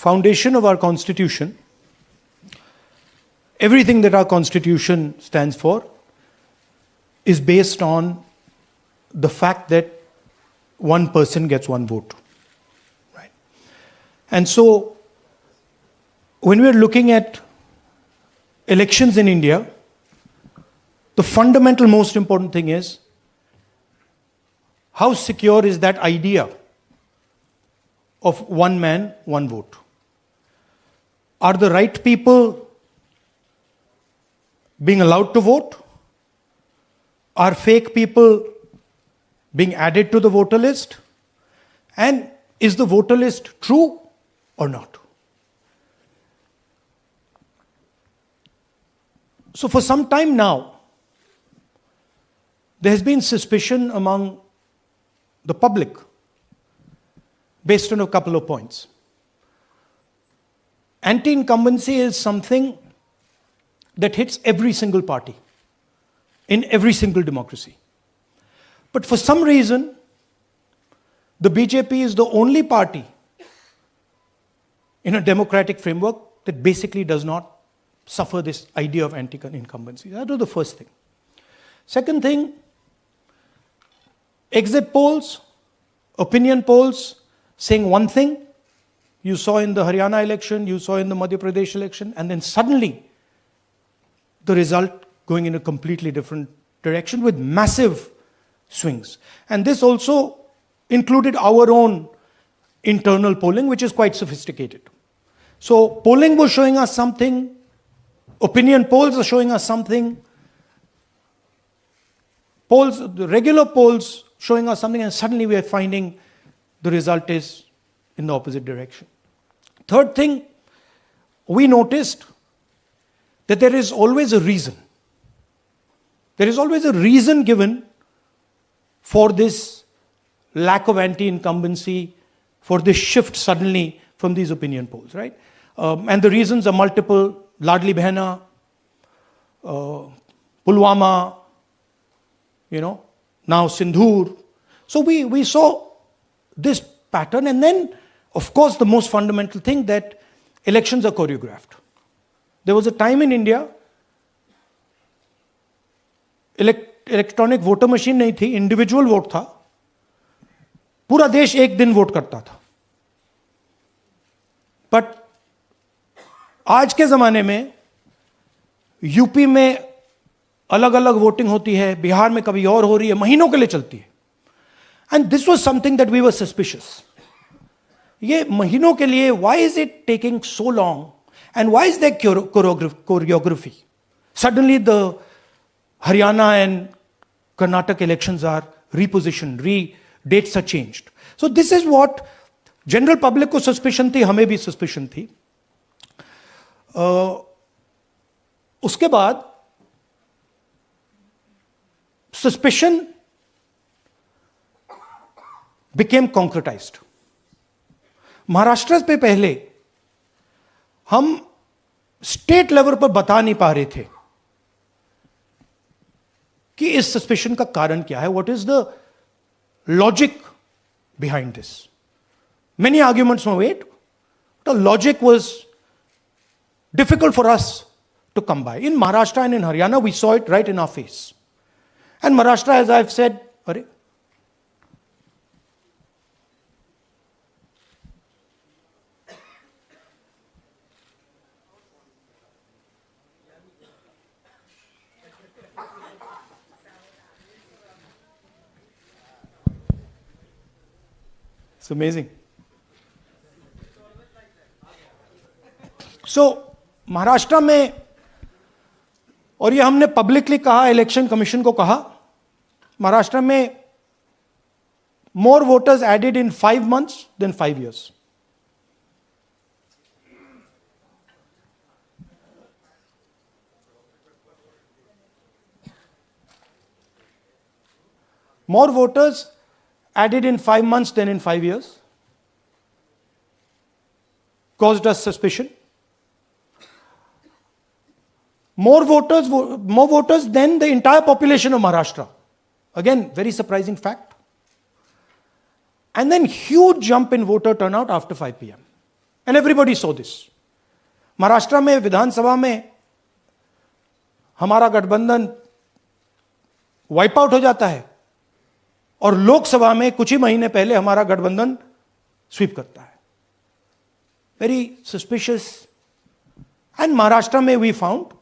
foundation of our constitution, everything that our constitution stands for is based on the fact that one person gets one vote. Right? And so, when we're looking at elections in India, the fundamental most important thing is how secure is that idea of one man, one vote? Are the right people being allowed to vote? Are fake people being added to the voter list? And is the voter list true or not? So for some time now, there has been suspicion among the public based on a couple of points. Anti-incumbency is something that hits every single party in every single democracy. But for some reason, the BJP is the only party in a democratic framework that basically does not suffer this idea of anti-incumbency. That was the first thing. Second thing, exit polls, opinion polls saying one thing, you saw in the Haryana election, you saw in the Madhya Pradesh election, and then suddenly the result going in a completely different direction with massive swings. And this also included our own internal polling, which is quite sophisticated. So polling was showing us something, opinion polls are showing us something, polls, the regular polls showing us something, and suddenly we are finding the result is in the opposite direction. Third thing, we noticed that there is always a reason. There is always a reason given for this lack of anti-incumbency, for this shift suddenly from these opinion polls, right? And the reasons are multiple. Ladli Behna, Pulwama, now Sindhur. So we saw this pattern, and then, of course, the most fundamental thing that elections are choreographed. There was a time in India, electronic voter machine नहीं थी, individual vote था, पूरा देश एक दिन vote करता था. But आज के जमाने में यूपी में अलग अलग वोटिंग होती है, बिहार में कभी और हो रही है, महीनों के लिए चलती है. And this was something that we were suspicious. ये महीनों के लिए, why is it taking so long and why is there choreography? Suddenly the Haryana and Karnataka elections are repositioned, dates are changed. So this is what general public को suspicion थी, हमें भी suspicion थी. उसके बाद suspicion became concretized. महाराष्ट्र पे पहले हम स्टेट लेवल पर बता नहीं पा रहे थे कि इस सस्पेशन का कारण क्या है, what is the logic behind this. Many arguments were made, the logic was difficult for us to come by. In Maharashtra and in Haryana we saw it right in our face. And Maharashtra, as I have said, अरे It's amazing. So, Maharashtra में, और ये हमने publicly कहा, election commission को कहा, महाराष्ट्र में more voters added in 5 months than 5 years. More voters added in 5 months than in 5 years, caused us suspicion. More voters than the entire population of Maharashtra. Again, very surprising fact. And then huge jump in voter turnout after 5 p.m. And everybody saw this. Maharashtra में विधानसभा में हमारा गठबंधन wipe out हो जाता है और लोकसभा में कुछ ही महीने पहले हमारा गठबंधन स्वीप करता है. Very suspicious. एंड महाराष्ट्र में we found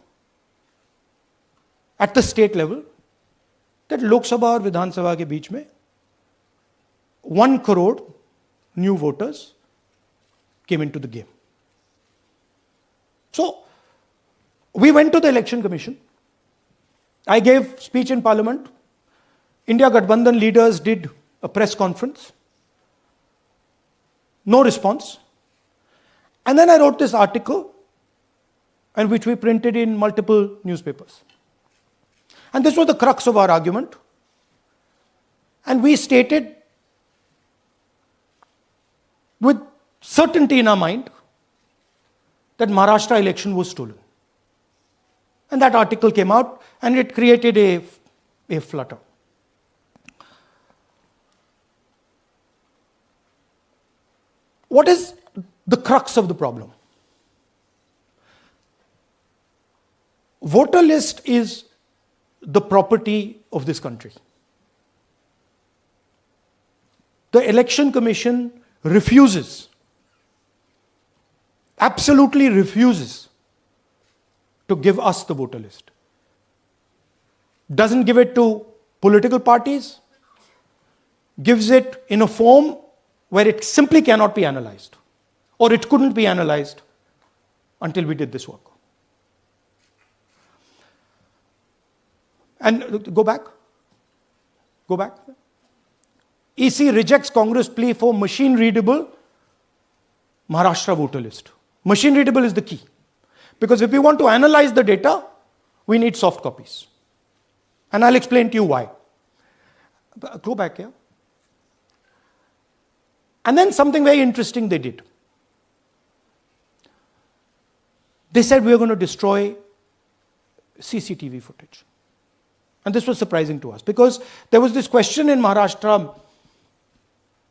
at the state level that Lok Sabha और विधानसभा के बीच में 1 crore new voters came into the game. So we went to the election commission. I gave speech in parliament. India Gathbandhan leaders did a press conference. No response. And then I wrote this article, and which we printed in multiple newspapers. And this was the crux of our argument. And we stated with certainty in our mind that Maharashtra election was stolen. And that article came out and it created a flutter. What is the crux of the problem? Voter list is the property of this country. The Election Commission refuses, absolutely refuses to give us the voter list. Doesn't give it to political parties, gives it in a form where it simply cannot be analyzed, or it couldn't be analyzed until we did this work. And go back. EC rejects Congress plea for machine readable Maharashtra voter list. Machine readable is the key. Because if we want to analyze the data, we need soft copies. And I'll explain to you why. Go back here. And then something very interesting they did. They said we are going to destroy CCTV footage. And this was surprising to us because there was this question in Maharashtra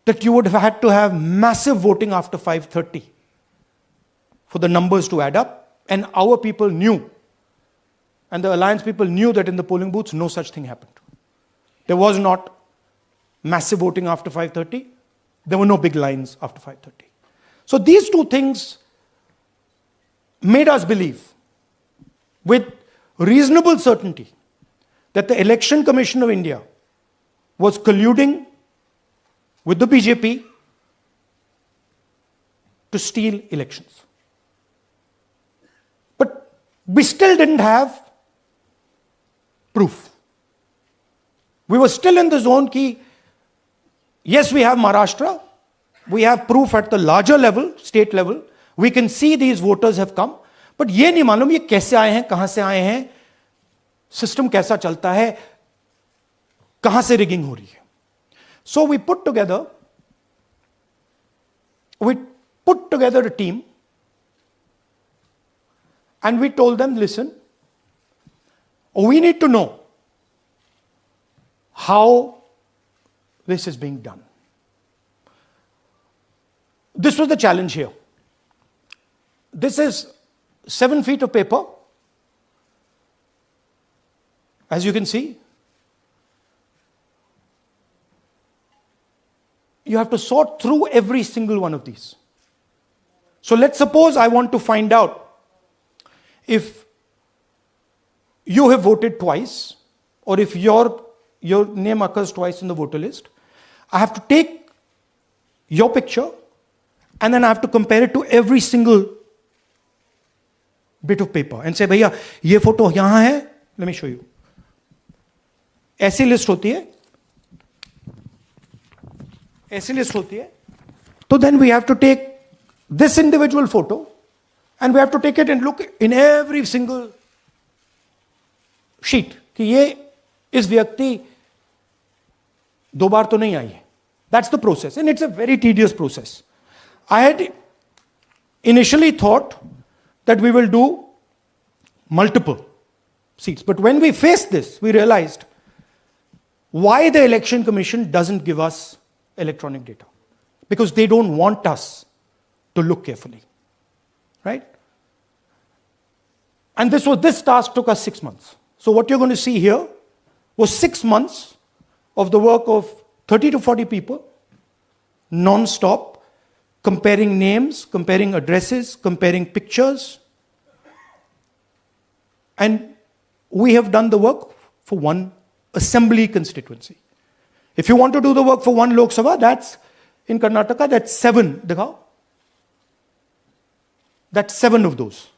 that you would have had to have massive voting after 5:30 for the numbers to add up. And our people knew, and the alliance people knew that in the polling booths, no such thing happened. There was not massive voting after 5:30. There were no big lines after 5:30. So these two things made us believe with reasonable certainty that the Election Commission of India was colluding with the BJP to steal elections. But we still didn't have proof. We were still in the zone ki, yes, we have Maharashtra, we have proof at the larger level, state level, we can see these voters have come, but ये नहीं मालूम ये कैसे आए हैं, कहां से आए हैं, सिस्टम कैसा चलता है, कहां से रिगिंग हो रही है. So we put together a team and we told them, listen, we need to know how this is being done. This was the challenge here. This is 7 feet of paper. As you can see, you have to sort through every single one of these. So let's suppose I want to find out if you have voted twice or if your name occurs twice in the voter list. I have to take your picture and then I have to compare it to every single bit of paper and say, भैया ये photo यहां है, let me show you. ऐसी list होती है, तो then we have to take this individual photo and we have to take it and look in every single sheet कि ये इस व्यक्ति 2 बार तो नहीं आई है. That's the process and it's a very tedious process. I had initially thought that we will do multiple seats, but when we faced this, we realized why the Election Commission doesn't give us electronic data. Because they don't want us to look carefully, right? And this task took us 6 months. So what you're going to see here was 6 months of the work of 30 to 40 people, non-stop, comparing names, comparing addresses, comparing pictures. And we have done the work for one assembly constituency. If you want to do the work for one Lok Sabha, that's in Karnataka, that's 7. Dikhao. That's 7 of those.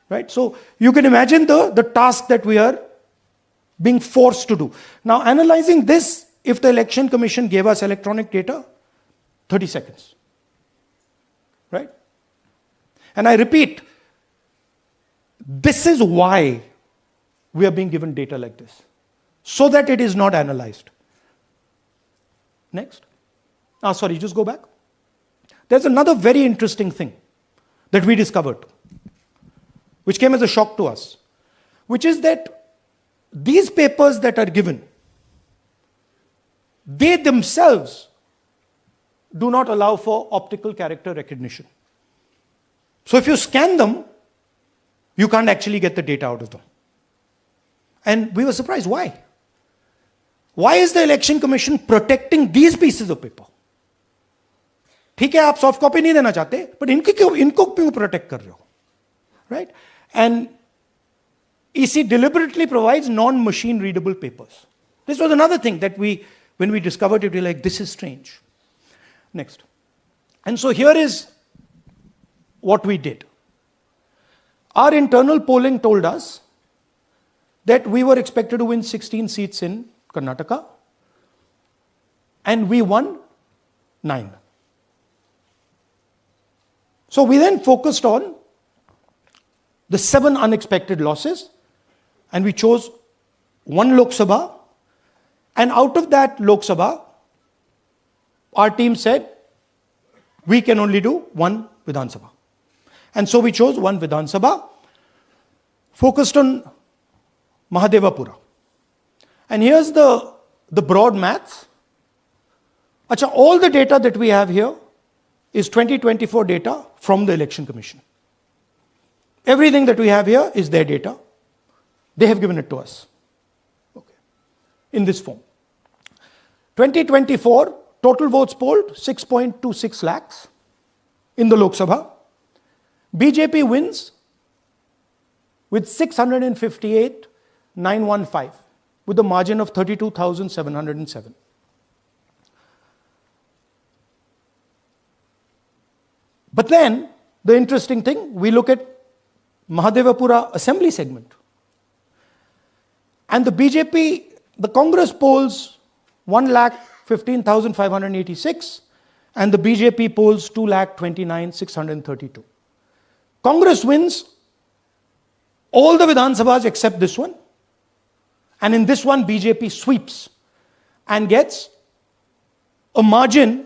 Right? So you can imagine the task that we are being forced to do. Now, analyzing this, if the Election Commission gave us electronic data, 30 seconds. Right? And I repeat, this is why we are being given data like this, so that it is not analyzed. Next. Sorry, just go back. There's another very interesting thing that we discovered, which came as a shock to us, which is that these papers that are given, they themselves do not allow for optical character recognition. So if you scan them, you can't actually get the data out of them. And we were surprised. Why? Why is the Election Commission protecting these pieces of paper? ठीक है, आप soft copy नहीं देना चाहते, but इनको क्यों protect कर रहे हो? Right? And EC deliberately provides non-machine readable papers. This was another thing that when we discovered it, we were like, this is strange. Next. And so here is what we did. Our internal polling told us that we were expected to win 16 seats in Karnataka, and we won 9. So we then focused on the 7 unexpected losses, and we chose 1 Lok Sabha, and out of that Lok Sabha, our team said, we can only do 1 Vidhan Sabha. And so we chose 1 Vidhan Sabha, focused on Mahadevapura. And here's the broad maths. Achha, all the data that we have here is 2024 data from the Election Commission. Everything that we have here is their data. They have given it to us. Okay. In this form. 2024, total votes polled, 6.26 lakhs in the Lok Sabha. BJP wins with 658,915 with a margin of 32,707. But then, the interesting thing, we look at Mahadevapura assembly segment. And the BJP, the Congress polls 1,15,586 and the BJP polls 2,29,632. Congress wins all the Vidhan Sabhas except this one. And in this one, BJP sweeps and gets a margin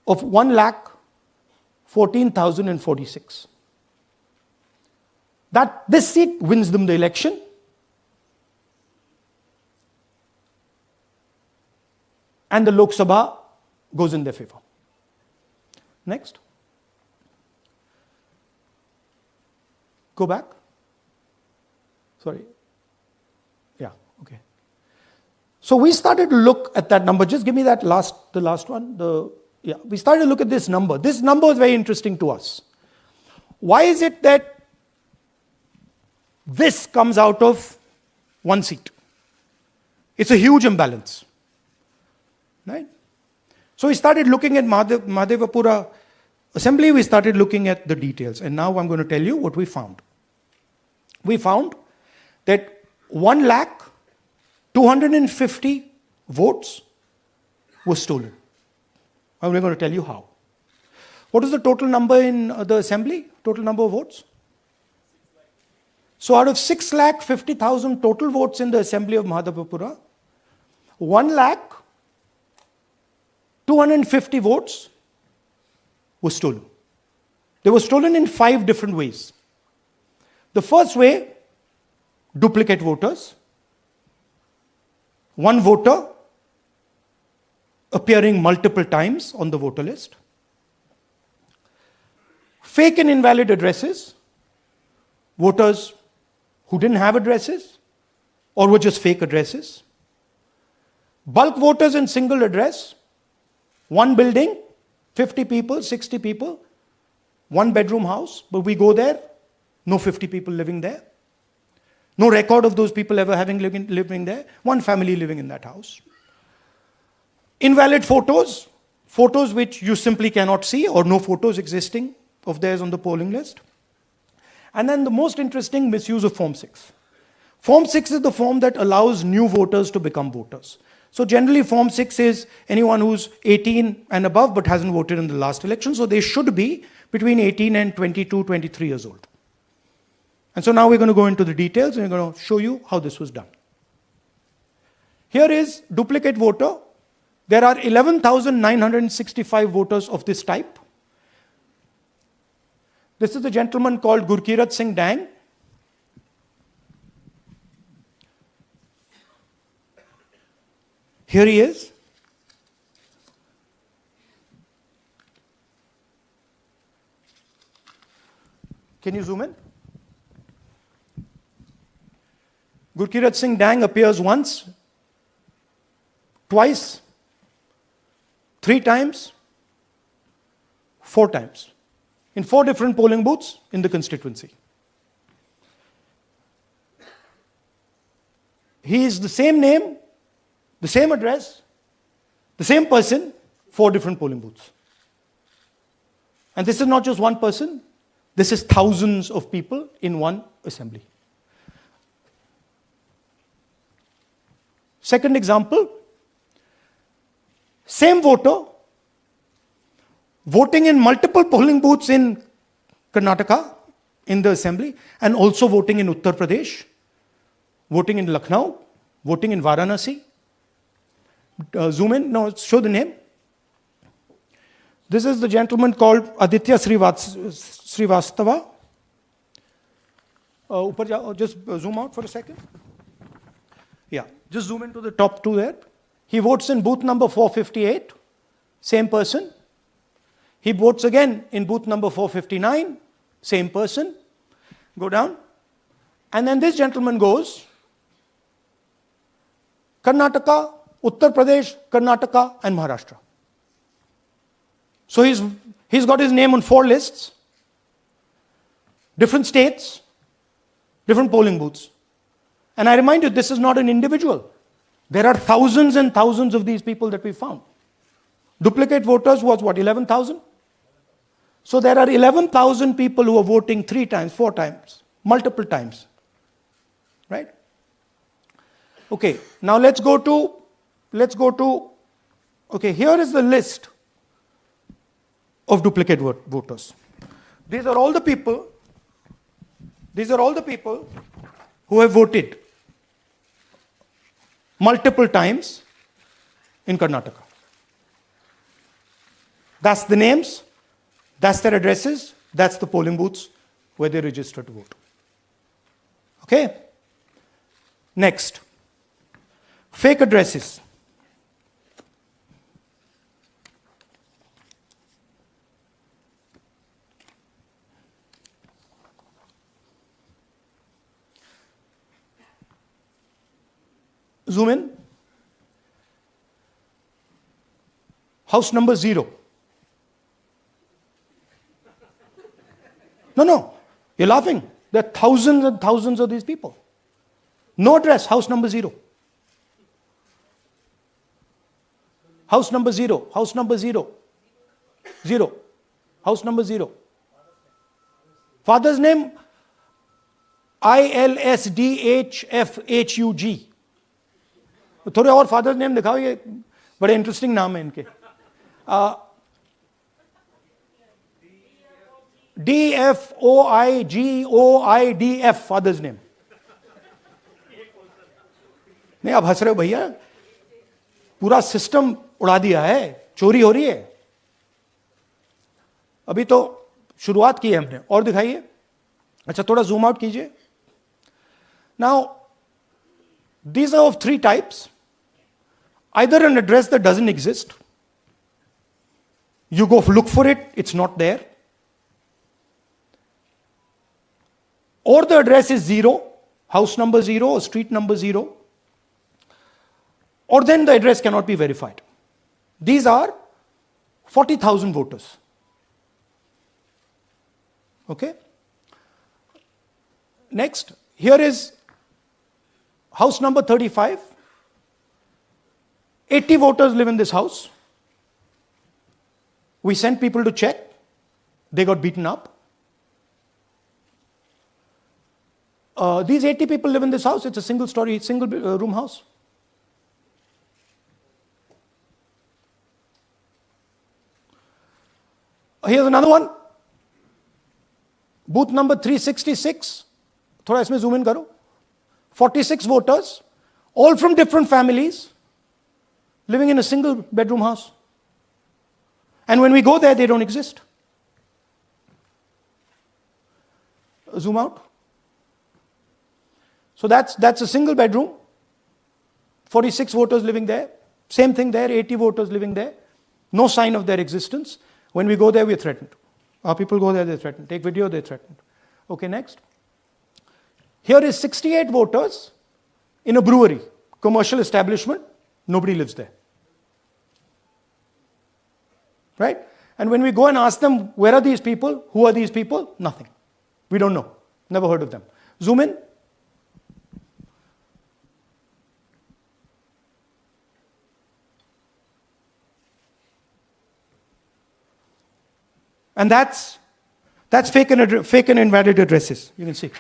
of 1,14,046. This seat wins them the election. And the Lok Sabha goes in their favor. Next. Go back. Sorry. Yeah, okay. So we started to look at that number. Just give me the last one. We started to look at this number. This number is very interesting to us. Why is it that this comes out of 1 seat? It's a huge imbalance. Right? So we started looking at Mahadevapura assembly, we started looking at the details. And now I'm going to tell you what we found. We found that 1,250,000 votes were stolen. I'm going to tell you how. What is the total number in the assembly? Total number of votes? So out of 6,50,000 total votes in the assembly of Mahadevapura, 1,250,000 votes were stolen. They were stolen in 5 different ways. The first way, duplicate voters. One voter appearing multiple times on the voter list. fake and invalid addresses, voters who didn't have addresses or were just fake addresses. Bulk voters in single address, one building, 50 people, 60 people, one bedroom house, but we go there, no 50 people living there. No record of those people ever having living there, one family living in that house. Invalid photos, photos which you simply cannot see or no photos existing of theirs on the polling list. And then the most interesting, misuse of Form 6. Form 6 is the form that allows new voters to become voters. So generally Form 6 is anyone who's 18 and above but hasn't voted in the last election, so they should be between 18 and 22, 23 years old. And so now we're going to go into the details and we're going to show you how this was done. Here is duplicate voter. There are 11,965 voters of this type. This is a gentleman called Gurkirat Singh Dang. Here he is. Can you zoom in? Gurkirat Singh Dang appears once, twice, 3 times, 4 times, in 4 different polling booths in the constituency. He is the same name, the same address, the same person, 4 different polling booths. And this is not just one person, this is thousands of people in one assembly. Second example, same voter voting in multiple polling booths in Karnataka in the assembly and also voting in Uttar Pradesh, voting in Lucknow, voting in Varanasi. Zoom in, no, show the name. This is the gentleman called Aditya Srivastava. Just zoom out for a second. Yeah, just zoom into the top 2 there. He votes in booth number 458, same person. He votes again in booth number 459, same person. Go down. And then this gentleman goes, Karnataka, Uttar Pradesh, Karnataka, and Maharashtra. So he's got his name on 4 lists, different states, different polling booths. And I remind you, this is not an individual. There are thousands and thousands of these people that we found. Duplicate voters was what, 11,000? So there are 11,000 people who are voting 3 times, 4 times, multiple times. Right? Okay, now let's go to, okay, here is the list of duplicate voters. These are all the people who have voted multiple times in Karnataka. That's the names, that's their addresses, that's the polling booths where they register to vote. Okay? Next, fake addresses. Zoom in. House number 0. No, you're laughing. There are thousands and thousands of these people. No address, house number 0. House number 0, house number 0. 0. House number 0. Father's name, ILSDHFHUG. थोड़े और father's name दिखाओ, ये बड़े interesting नाम है इनके. DFOIGOIDF father's name. नहीं, आप हंस रहे हो भैया, पूरा सिस्टम उड़ा दिया है, चोरी हो रही है. अभी तो शुरुआत की है हमने, और दिखाइए. अच्छा, थोड़ा जूम आउट कीजिए. Now these are of 3 types. Either an address that doesn't exist, you go look for it, it's not there. or the address is 0, house number 0 or street number 0, or then the address cannot be verified. These are 40,000 voters. Okay? Next, here is house number 35. 80 voters live in this house. We sent people to check. They got beaten up. These 80 people live in this house. It's a single story, single room house. Here's another one. Booth number 366. थोड़ा इसमें zoom in करो. 46 voters, all from different families, living in a single bedroom house. And when we go there, they don't exist. Zoom out. So that's a single bedroom. 46 voters living there. Same thing there, 80 voters living there. No sign of their existence. When we go there, we're threatened. Our people go there, they're threatened. Take video, they're threatened. Okay, next. Here is 68 voters in a brewery, commercial establishment. Nobody lives there. Right? And when we go and ask them, where are these people? Who are these people? Nothing. We don't know. Never heard of them. Zoom in. And that's fake and invalid addresses. You can see.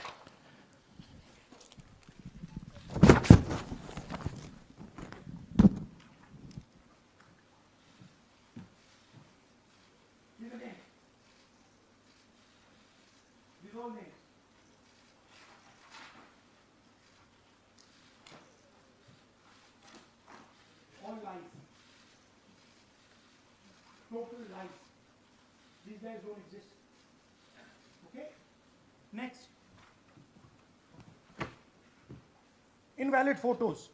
All lies. Total lies. These guys don't exist. Okay? Next. Invalid photos.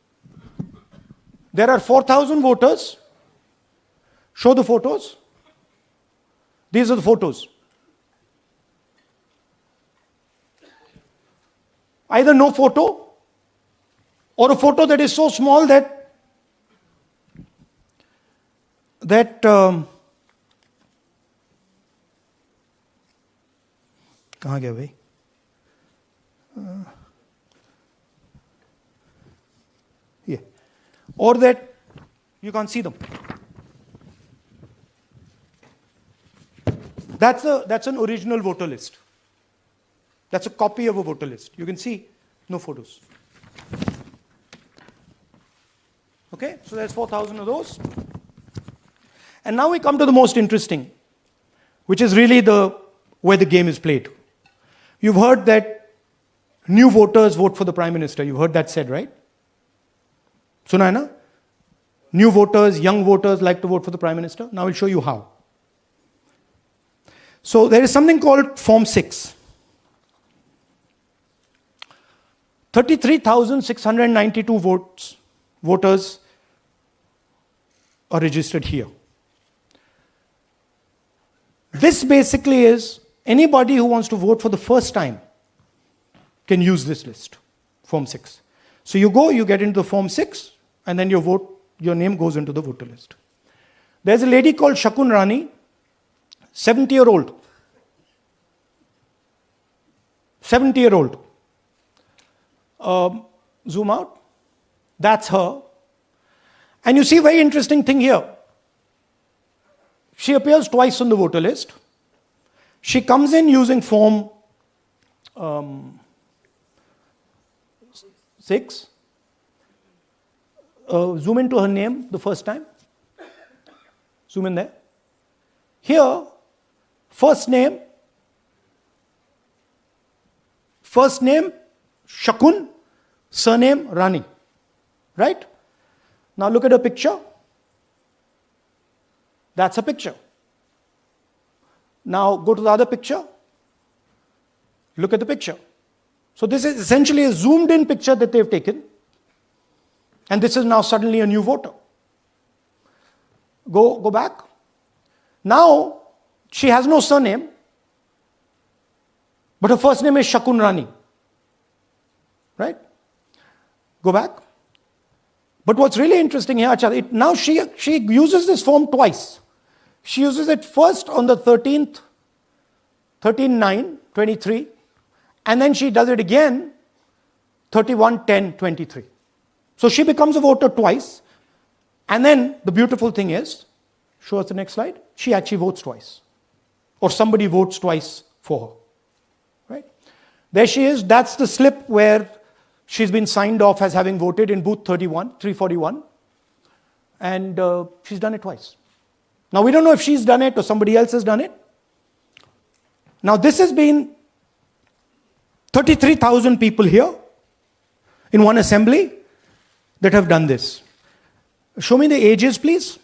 There are 4,000 voters. Show the photos. These are the photos. Either no photo or a photo that is so small that कहाँ गया भाई? Yeah. Or that you can't see them. That's an original voter list. That's a copy of a voter list. You can see no photos. Okay, so there's 4,000 of those. And now we come to the most interesting, which is really where the game is played. You've heard that new voters vote for the Prime Minister. You've heard that said, right? Suna hai na? New voters, young voters like to vote for the Prime Minister. Now I'll show you how. So there is something called Form 6. 33,692 voters are registered here. This basically is anybody who wants to vote for the first time can use this list, Form 6. So you go, you get into the Form 6, and then your name goes into the voter list. There's a lady called Shakun Rani, 70-year-old. 70-year-old. Zoom out. That's her. And you see a very interesting thing here. She appears twice on the voter list. She comes in using Form 6. Zoom into her name the first time. Zoom in there. Here, first name Shakun, surname Rani. Right? Now look at her picture. That's a picture. Now go to the other picture. Look at the picture. So this is essentially a zoomed in picture that they've taken. And this is now suddenly a new voter. Go back. Now she has no surname, but her first name is Shakun Rani. right? Go back. But what's really interesting here, now she uses this form twice. She uses it first on the 13th, 13/9/23, and then she does it again 31/10/23. So she becomes a voter twice, and then the beautiful thing is, show us the next slide, she actually votes twice, or somebody votes twice for her, right? There she is. That's the slip where she's been signed off as having voted in booth 341, and she's done it twice. Now we don't know if she's done it or somebody else has done it. Now this has been 33,000 people here in one assembly that have done this. Show me the ages, please.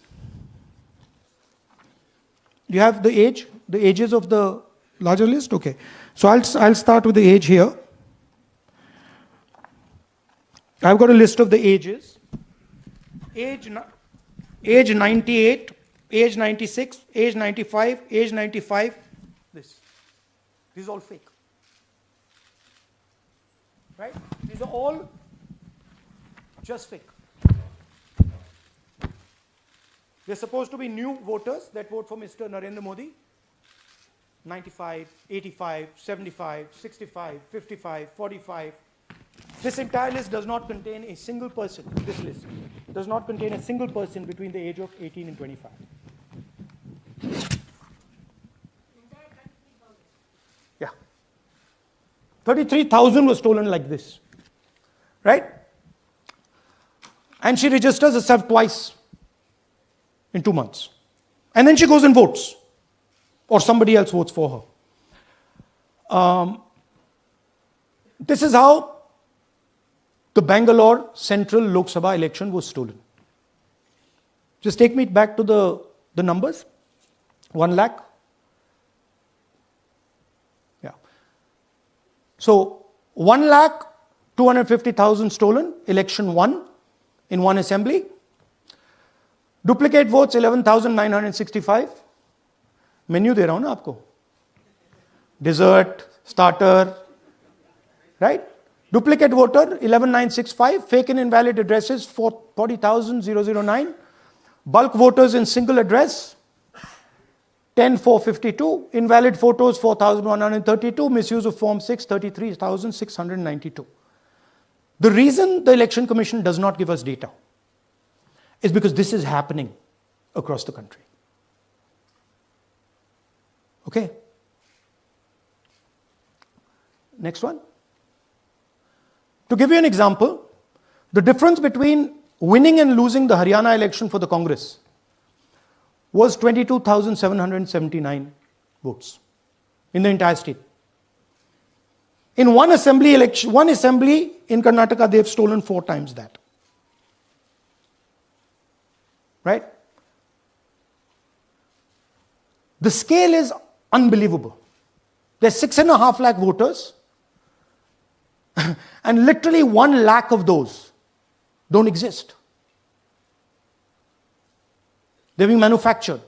Do you have the ages of the larger list? Okay. So I'll start with the age here. I've got a list of the ages. Age 98, age 96, age 95, age 95. This is all fake. Right? These are all just fake. They're supposed to be new voters that vote for Mr. Narendra Modi. 95, 85, 75, 65, 55, 45. This entire list does not contain a single person. This list does not contain a single person between the age of 18 and 25. Yeah. 33,000 was stolen like this. Right? And she registers herself twice in 2 months. And then she goes and votes. Or somebody else votes for her. This is how the Bangalore Central Lok Sabha election was stolen. Just take me back to the numbers. 1 lakh. Yeah. So 1,250,000 stolen, election won in one assembly. Duplicate votes 11,965. Menu दे रहा हूं ना आपको. Dessert, starter, right? Duplicate voter 11,965. Fake and invalid addresses 40,009. Bulk voters in single address 10,452. Invalid photos 4,132. Misuse of Form 6 33,692. The reason the Election Commission does not give us data is because this is happening across the country. Okay. Next one. To give you an example, the difference between winning and losing the Haryana election for the Congress was 22,779 votes in the entire state. In one assembly election, one assembly in Karnataka, they've stolen 4 times that. Right? The scale is unbelievable. There's 6.5 lakh voters, and literally 1 lakh of those don't exist. They're being manufactured.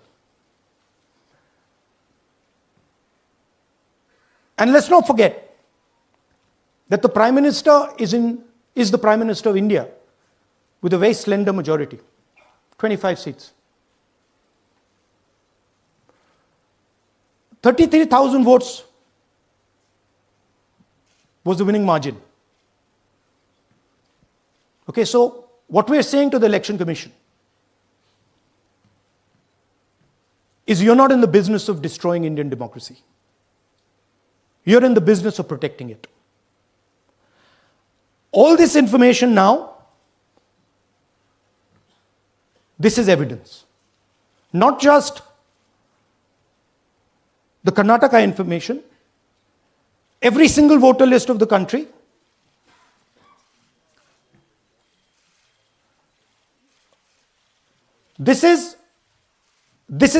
And let's not forget that the Prime Minister is the Prime Minister of India with a very slender majority, 25 seats. 33,000 votes was the winning margin. Okay, so what we're saying to the Election Commission is you're not in the business of destroying Indian democracy. You're in the business of protecting it. All this information now, this is evidence. Not just the Karnataka information, every single voter list of the country. This is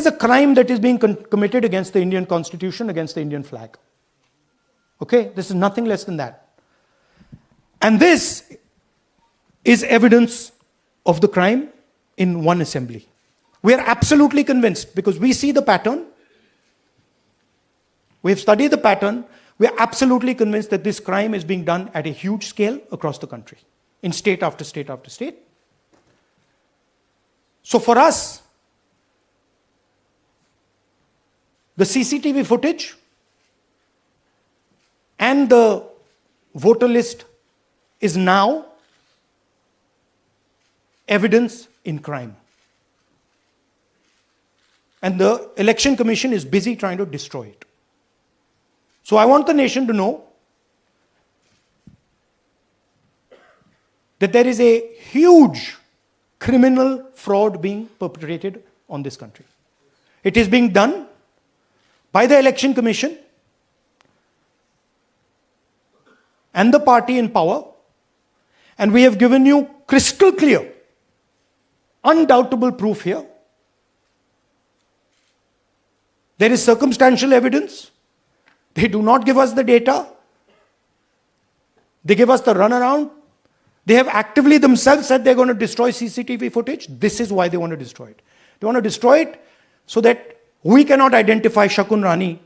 a crime that is being committed against the Indian Constitution, against the Indian flag. Okay, this is nothing less than that. And this is evidence of the crime in one assembly. We are absolutely convinced because we see the pattern. We have studied the pattern. We are absolutely convinced that this crime is being done at a huge scale across the country, in state after state after state. So for us, the CCTV footage and the voter list is now evidence in crime. And the Election Commission is busy trying to destroy it. So I want the nation to know that there is a huge criminal fraud being perpetrated on this country. It is being done by the Election Commission and the party in power, and we have given you crystal clear, undoubtable proof here. There is circumstantial evidence. They do not give us the data. They give us the runaround. They have actively themselves said they're going to destroy CCTV footage. This is why they want to destroy it. They want to destroy it so that we cannot identify Shakun Rani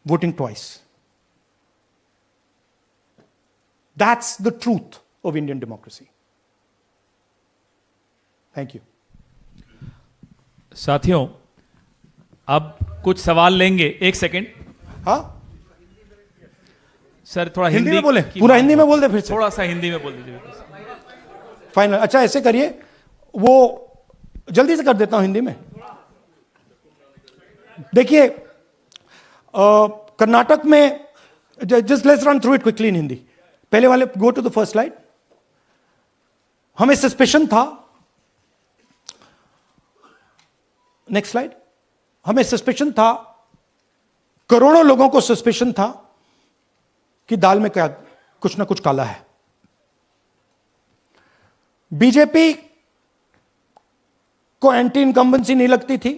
voting twice. That's the truth of Indian democracy. Thank you. साथियों, अब कुछ सवाल लेंगे. एक second. हाँ, sir थोड़ा हिंदी में बोले, पूरा हिंदी में बोल दे फिर से. थोड़ा सा हिंदी में बोल दीजिए. फाइनल. अच्छा ऐसे करिए, वो जल्दी से कर देता हूं हिंदी में. देखिए, कर्नाटक में, just let's run through it quickly in Hindi. पहले वाले, go to the first slide. हमें सस्पेशन था, नेक्स्ट स्लाइड. हमें सस्पेशन था, करोड़ों लोगों को सस्पेशन था कि दाल में क्या कुछ ना कुछ काला है. बीजेपी को एंटी इनकम्बेंसी नहीं लगती थी.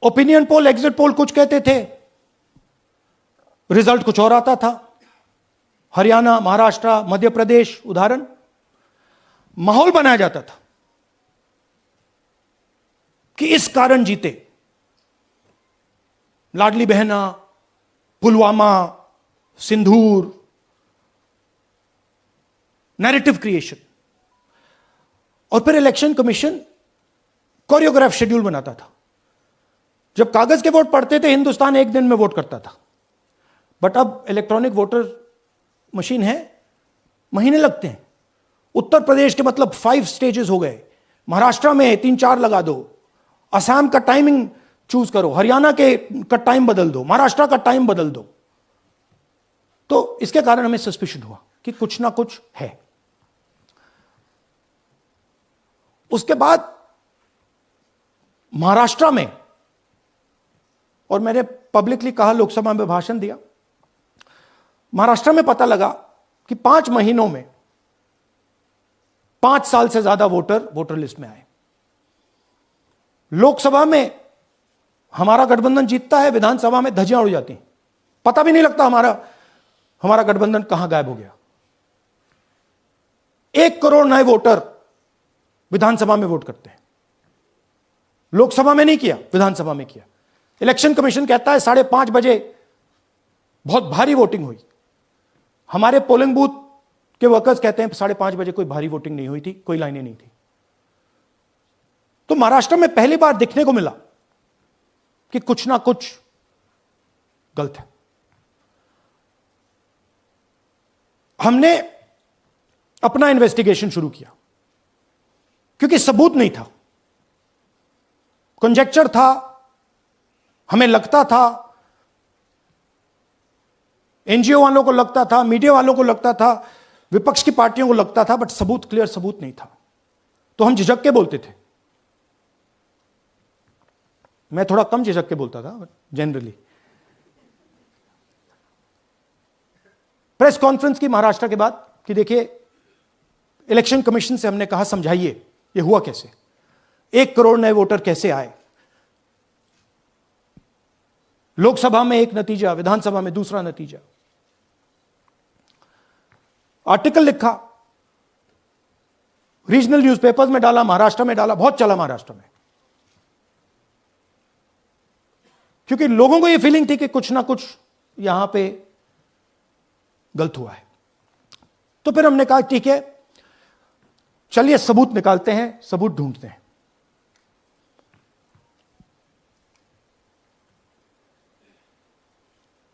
ओपिनियन पोल, एग्जिट पोल कुछ कहते थे, रिजल्ट कुछ और आता था. हरियाणा, महाराष्ट्र, मध्य प्रदेश उदाहरण. माहौल बनाया जाता था कि इस कारण जीते. लाडली बहना, पुलवामा, सिंदूर, नैरेटिव क्रिएशन. और फिर इलेक्शन कमीशन कोरियोग्राफ शेड्यूल बनाता था. जब कागज के वोट पड़ते थे, हिंदुस्तान एक दिन में वोट करता था. बट अब इलेक्ट्रॉनिक वोटर मशीन है, महीने लगते हैं. उत्तर प्रदेश के मतलब 5 स्टेजेस हो गए. महाराष्ट्र में 3-4 लगा दो. असम का टाइमिंग चूज करो, हरियाणा का टाइम बदल दो, महाराष्ट्र का टाइम बदल दो. तो इसके कारण हमें सस्पिशन हुआ कि कुछ ना कुछ है. उसके बाद महाराष्ट्र में, और मैंने पब्लिकली कहा, लोकसभा में भाषण दिया, महाराष्ट्र में पता लगा कि 5 महीनों में 5 साल से ज्यादा वोटर लिस्ट में आए. लोकसभा में हमारा गठबंधन जीतता है, विधानसभा में धज्जियां उड़ जाती हैं. पता भी नहीं लगता हमारा गठबंधन कहां गायब हो गया. 1 करोड़ नए वोटर विधानसभा में वोट करते हैं. लोकसभा में नहीं किया, विधानसभा में किया. इलेक्शन कमीशन कहता है 5:30 बजे बहुत भारी वोटिंग हुई. हमारे पोलिंग बूथ के वर्कर्स कहते हैं 5:30 बजे कोई भारी वोटिंग नहीं हुई थी, कोई लाइनें नहीं थी. तो महाराष्ट्र में पहली बार दिखने को मिला कि कुछ ना कुछ गलत है. हमने अपना इन्वेस्टिगेशन शुरू किया क्योंकि सबूत नहीं था, कंजेक्चर था. हमें लगता था, एनजीओ वालों को लगता था, मीडिया वालों को लगता था, विपक्ष की पार्टियों को लगता था, बट सबूत, क्लियर सबूत नहीं था. तो हम झिझक के बोलते थे. मैं थोड़ा कम झिझक के बोलता था जनरली. प्रेस कॉन्फ्रेंस की महाराष्ट्र के बाद कि देखिए, इलेक्शन कमीशन से हमने कहा समझाइए ये हुआ कैसे, 1 करोड़ नए वोटर कैसे आए. लोकसभा में एक नतीजा, विधानसभा में दूसरा नतीजा. आर्टिकल लिखा, रीजनल न्यूज़पेपर्स में डाला, महाराष्ट्र में डाला, बहुत चला महाराष्ट्र में. क्योंकि लोगों को यह फीलिंग थी कि कुछ ना कुछ यहां पे गलत हुआ है। तो फिर हमने कहा ठीक है, चलिए सबूत निकालते हैं, सबूत ढूंढते हैं।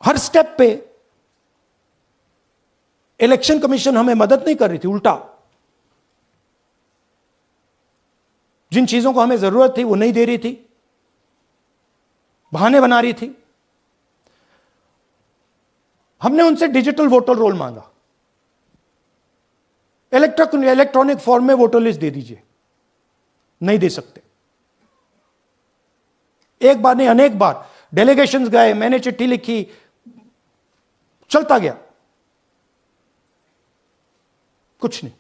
हर स्टेप पे इलेक्शन कमीशन हमें मदद नहीं कर रही थी, उल्टा जिन चीजों को हमें जरूरत थी वो नहीं दे रही थी, बहाने बना रही थी। हमने उनसे डिजिटल वोटर रोल मांगा, इलेक्ट्रॉनिक फॉर्म में वोटर लिस्ट दे दीजिए, नहीं दे सकते। एक बार नहीं, अनेक बार डेलीगेशंस गए, मैंने चिट्ठी लिखी, चलता गया, कुछ नहीं।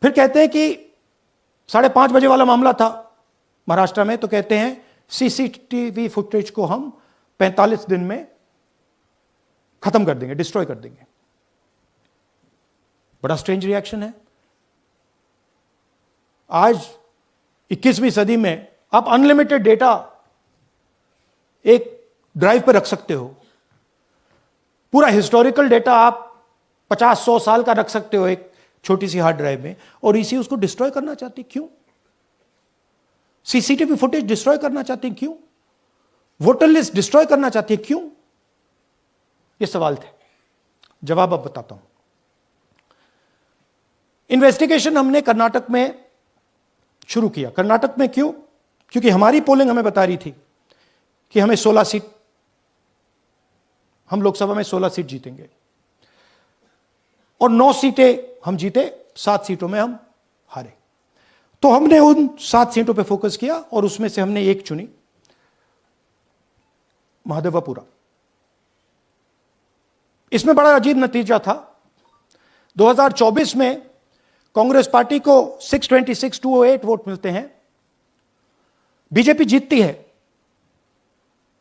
फिर कहते हैं कि 5:30 बजे वाला मामला था महाराष्ट्र में, तो कहते हैं सीसीटीवी फुटेज को हम 45 दिन में खत्म कर देंगे, डिस्ट्रॉय कर देंगे। बड़ा स्ट्रेंज रिएक्शन है। आज 21वीं सदी में आप अनलिमिटेड डेटा एक ड्राइव पर रख सकते हो, पूरा हिस्टोरिकल डेटा आप 50-100 साल का रख सकते हो एक छोटी सी हार्ड ड्राइव में, और इसी उसको डिस्ट्रॉय करना चाहती, क्यों? सीसीटीवी फुटेज डिस्ट्रॉय करना चाहती, क्यों? वोटर लिस्ट डिस्ट्रॉय करना चाहती है, क्यों? ये सवाल थे, जवाब अब बताता हूं। इन्वेस्टिगेशन हमने कर्नाटक में शुरू किया। कर्नाटक में क्यों? क्योंकि हमारी पोलिंग हमें बता रही थी कि हमें 16 सीट, हम लोकसभा में 16 सीट जीतेंगे, और 9 सीटें हम जीते, 7 सीटों में हम हारे। तो हमने उन 7 सीटों पे फोकस किया, और उसमें से हमने एक चुनी, महादेवपुरा। इसमें बड़ा अजीब नतीजा था। 2024 में कांग्रेस पार्टी को 626-208 वोट मिलते हैं, बीजेपी जीतती है,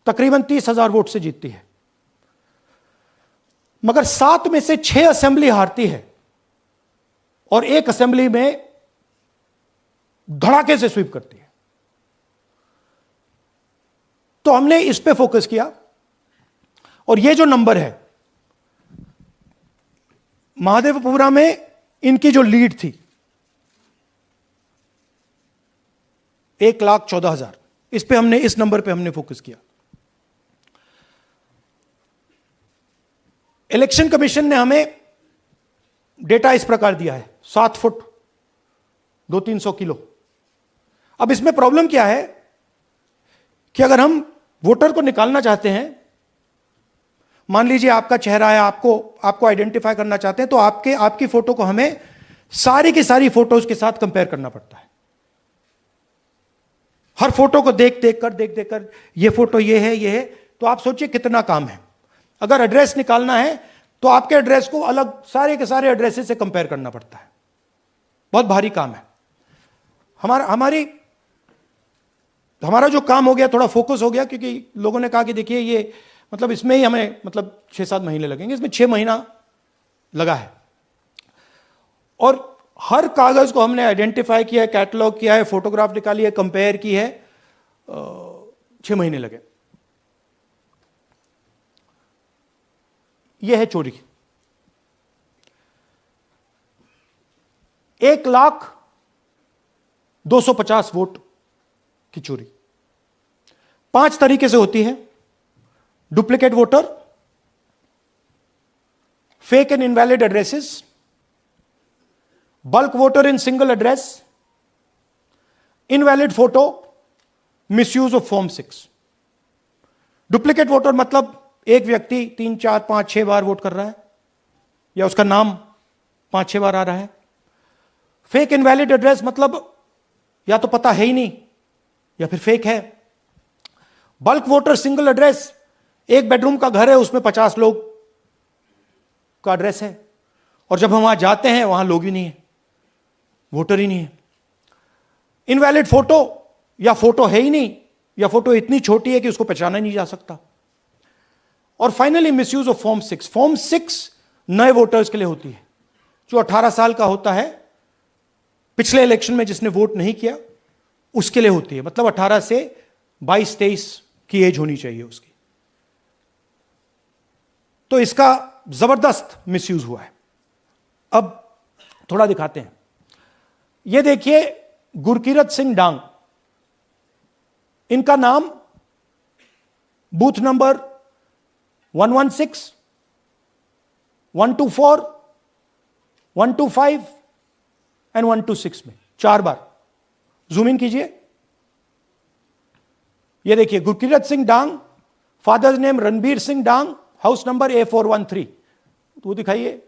तकरीबन 30,000 वोट से जीतती है, मगर 7 में से 6 असेंबली हारती है, और एक असेंबली में धड़ाके से स्वीप करती है। तो हमने इस पे फोकस किया, और ये जो नंबर है, महादेवपुरा में इनकी जो लीड थी 1,14,000, इस पे हमने, इस नंबर पे हमने फोकस किया। इलेक्शन कमीशन ने हमें डेटा इस प्रकार दिया है, 7 फुट 200-300 किलो। अब इसमें प्रॉब्लम क्या है कि अगर हम वोटर को निकालना चाहते हैं, मान लीजिए आपका चेहरा है, आपको आइडेंटिफाई करना चाहते हैं, तो आपकी फोटो को हमें सारी की सारी फोटोज के साथ कंपेयर करना पड़ता है। हर फोटो को देख देख कर ये फोटो ये है, तो आप सोचिए कितना काम है। अगर एड्रेस निकालना है तो आपके एड्रेस को अलग सारे के सारे एड्रेसेस से कंपेयर करना पड़ता है, बहुत भारी काम है। हमारा जो काम हो गया, थोड़ा फोकस हो गया, क्योंकि लोगों ने कहा कि देखिए ये मतलब इसमें ही हमें मतलब 6-7 महीने लगेंगे, इसमें 6 महीना लगा है, और हर कागज को हमने आइडेंटिफाई किया है, कैटलॉग किया है, फोटोग्राफ निकाली है, कंपेयर की है, 6 महीने लगे। यह है चोरी। 1,250,000 वोट की चोरी 5 तरीके से होती है: duplicate voter, fake and invalid addresses, bulk voter in single address, invalid photo, misuse of form 6। Duplicate voter मतलब एक व्यक्ति 3, 4, 5, 6 बार वोट कर रहा है, या उसका नाम 5-6 बार आ रहा है। फेक इनवैलिड एड्रेस मतलब या तो पता है ही नहीं, या फिर फेक है। बल्क वोटर सिंगल एड्रेस, एक बेडरूम का घर है, उसमें 50 लोग का एड्रेस है, और जब हम वहां जाते हैं वहां लोग ही नहीं है, वोटर ही नहीं है। इनवैलिड फोटो, या फोटो है ही नहीं, या फोटो इतनी छोटी है कि उसको पहचाना नहीं जा सकता। और finally misuse of form 6। Form 6 नए वोटर्स के लिए होती है, जो 18 साल का होता है, पिछले इलेक्शन में जिसने वोट नहीं किया उसके लिए होती है। मतलब 18 से 22-23 की एज होनी चाहिए उसकी। तो इसका जबरदस्त मिसयूज हुआ है। अब थोड़ा दिखाते हैं। यह देखिए गुरकीरत सिंह डांग, इनका नाम बूथ नंबर 116, 124, 125 एंड 126 में 4 बार। जूम इन कीजिए। यह देखिए गुरकीरत सिंह डांग, फादर्स नेम रणबीर सिंह डांग, हाउस नंबर A413। तो दिखाइए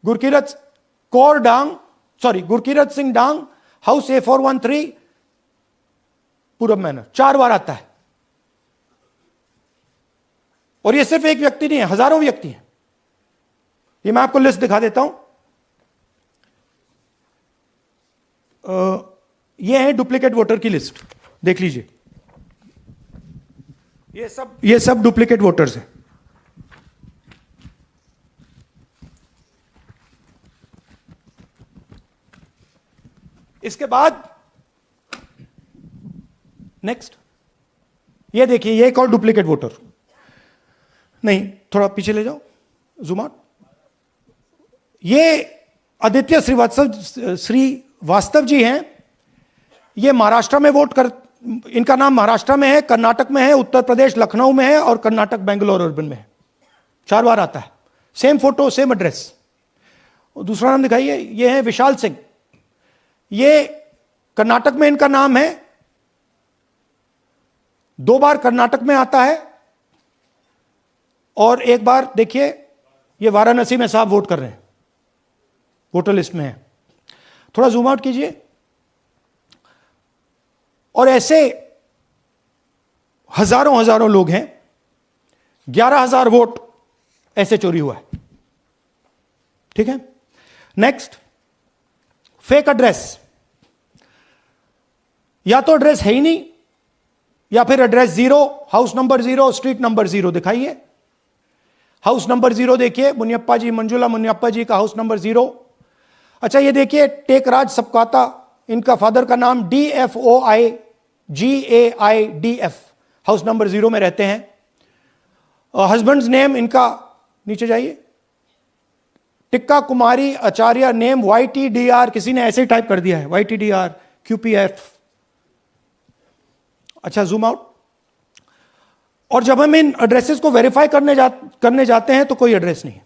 गुरकीरत कौर डांग, सॉरी गुरकीरत सिंह डांग, हाउस A413, पूरब मैनर। 4 बार आता है। और यह सिर्फ एक व्यक्ति नहीं है, हजारों व्यक्ति हैं। ये मैं आपको लिस्ट दिखा देता हूं। ये है डुप्लीकेट वोटर की लिस्ट, देख लीजिए। ये सब डुप्लीकेट वोटर्स हैं। इसके बाद नेक्स्ट, ये देखिए, ये एक और डुप्लीकेट वोटर। नहीं, थोड़ा पीछे ले जाओ, जूम आउट। ये आदित्य श्रीवास्तव जी हैं। ये महाराष्ट्र में वोट कर, इनका नाम महाराष्ट्र में है, कर्नाटक में है, उत्तर प्रदेश लखनऊ में है और कर्नाटक बेंगलोर अर्बन में है। 4 बार आता है। Same photo, same address. दूसरा नाम दिखाइए। ये है विशाल सिंह। ये कर्नाटक में इनका नाम है, 2 बार कर्नाटक में आता है और 1 बार देखिए ये वाराणसी में साहब वोट कर रहे हैं, वोटर लिस्ट में है। थोड़ा जूम आउट कीजिए। और ऐसे हजारों लोग हैं। 11,000 वोट ऐसे चोरी हुआ है। ठीक है। Next, fake address. या तो एड्रेस है ही नहीं, या फिर address 0, house number 0, street number 0। दिखाइए हाउस नंबर 0, देखिए मुनियप्पा जी, मंजुला मुनियप्पा जी का हाउस नंबर 0। अच्छा, ये देखिए टेकराज सबकाता, इनका फादर का नाम DFOIGAIDF, हाउस नंबर 0 में रहते हैं। हस्बैंड्स नेम इनका, नीचे जाइए, टिक्का कुमारी आचार्य, नेम YTDR, किसी ने ऐसे ही टाइप कर दिया है, YTDR QPF। अच्छा, जूम आउट। और जब हम इन एड्रेसेस को वेरीफाई करने जाते हैं तो कोई एड्रेस नहीं है।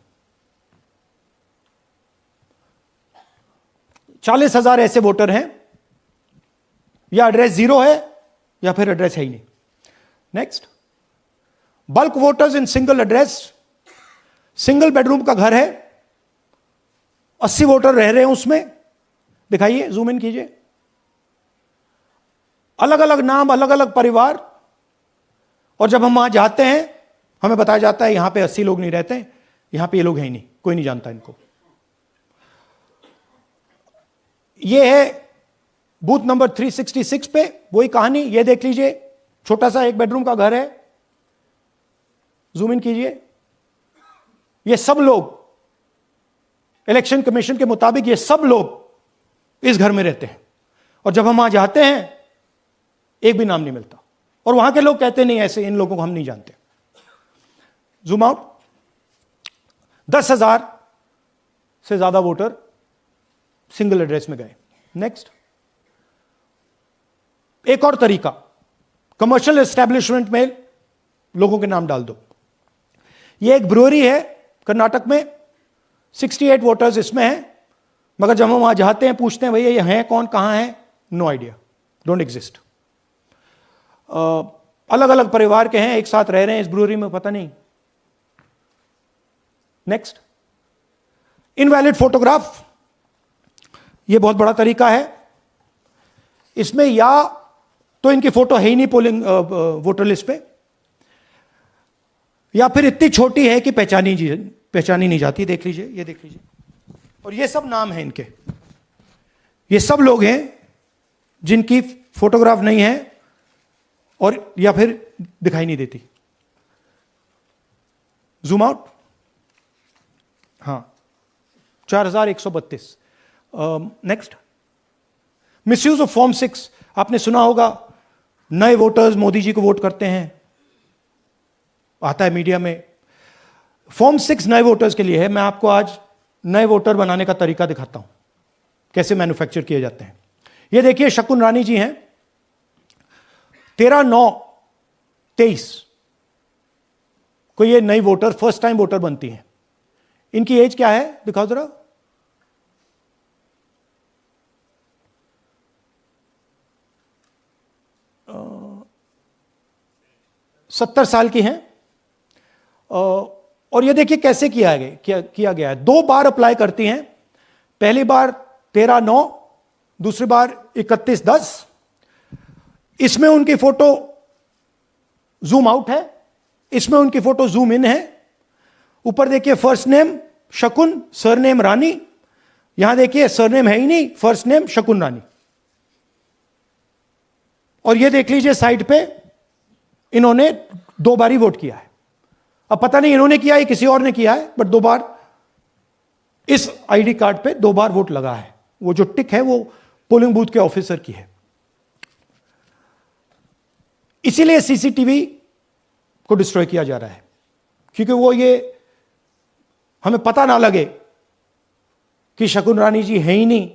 40,000 ऐसे वोटर हैं, या एड्रेस 0 है या फिर एड्रेस है ही नहीं। Next, bulk voters in single address. Single bedroom का घर है, 80 वोटर रह रहे हैं उसमें। दिखाइए, जूम इन कीजिए। अलग अलग नाम, अलग अलग परिवार। और जब हम वहां जाते हैं हमें बताया जाता है यहां पे 80 लोग नहीं रहते, यहां पे ये लोग हैं ही नहीं, कोई नहीं जानता इनको। ये है बूथ नंबर 366 पे वही कहानी। ये देख लीजिए, छोटा सा 1 बेडरूम का घर है। जूम इन कीजिए। ये सब लोग इलेक्शन कमीशन के मुताबिक, ये सब लोग इस घर में रहते हैं। और जब हम वहां जाते हैं एक भी नाम नहीं मिलता। और वहां के लोग कहते नहीं, ऐसे इन लोगों को हम नहीं जानते। Zoom out. 10,000 से ज्यादा वोटर सिंगल एड्रेस में गए। नेक्स्ट, एक और तरीका, कमर्शियल एस्टेब्लिशमेंट में लोगों के नाम डाल दो। ये एक ब्रूअरी है कर्नाटक में, 68 वोटर्स इसमें हैं, मगर जब हम वहां जाते हैं पूछते हैं भैया ये हैं कौन, कहां है, नो आइडिया, डोंट एग्जिस्ट। अलग अलग परिवार के हैं, एक साथ रह रहे हैं इस ब्रूअरी में, पता नहीं। Next, invalid photograph. यह बहुत बड़ा तरीका है। इसमें या तो इनकी फोटो है ही नहीं पोलिंग वोटर लिस्ट पे, या फिर इतनी छोटी है कि पहचानी नहीं जाती। देख लीजिए, ये देख लीजिए। और ये सब नाम है इनके, ये सब लोग हैं जिनकी फोटोग्राफ नहीं है और या फिर दिखाई नहीं देती। Zoom out. हां, 4132। Next, misuse of form 6। आपने सुना होगा, नए वोटर्स मोदी जी को वोट करते हैं, आता है मीडिया में। फॉर्म 6 नए वोटर्स के लिए है। मैं आपको आज नए वोटर बनाने का तरीका दिखाता हूं, कैसे मैन्युफैक्चर किए जाते हैं। ये देखिए, शकुन रानी जी हैं, 13/9/23 को ये नई वोटर, फर्स्ट टाइम वोटर बनती हैं। इनकी एज क्या है, दिखाओ जरा। 70 साल की हैं। और ये देखिए कैसे किया गया है। 2 बार अप्लाई करती हैं। पहली बार 13/9, दूसरी बार 31/10। इसमें उनकी फोटो जूम आउट है, इसमें उनकी फोटो जूम इन है। ऊपर देखिए फर्स्ट नेम शकुन, सरनेम रानी। यहां देखिए सरनेम है ही नहीं, फर्स्ट नेम शकुन रानी। और ये देख लीजिए साइड पे इन्होंने 2 बार ही वोट किया है। अब पता नहीं इन्होंने किया है किसी और ने किया है, बट 2 बार इस आईडी कार्ड पे 2 बार वोट लगा है। वो जो टिक है वो पोलिंग बूथ के ऑफिसर की है। इसीलिए सीसीटीवी को डिस्ट्रॉय किया जा रहा है, क्योंकि वो ये हमें पता ना लगे कि शकुन रानी जी है ही नहीं,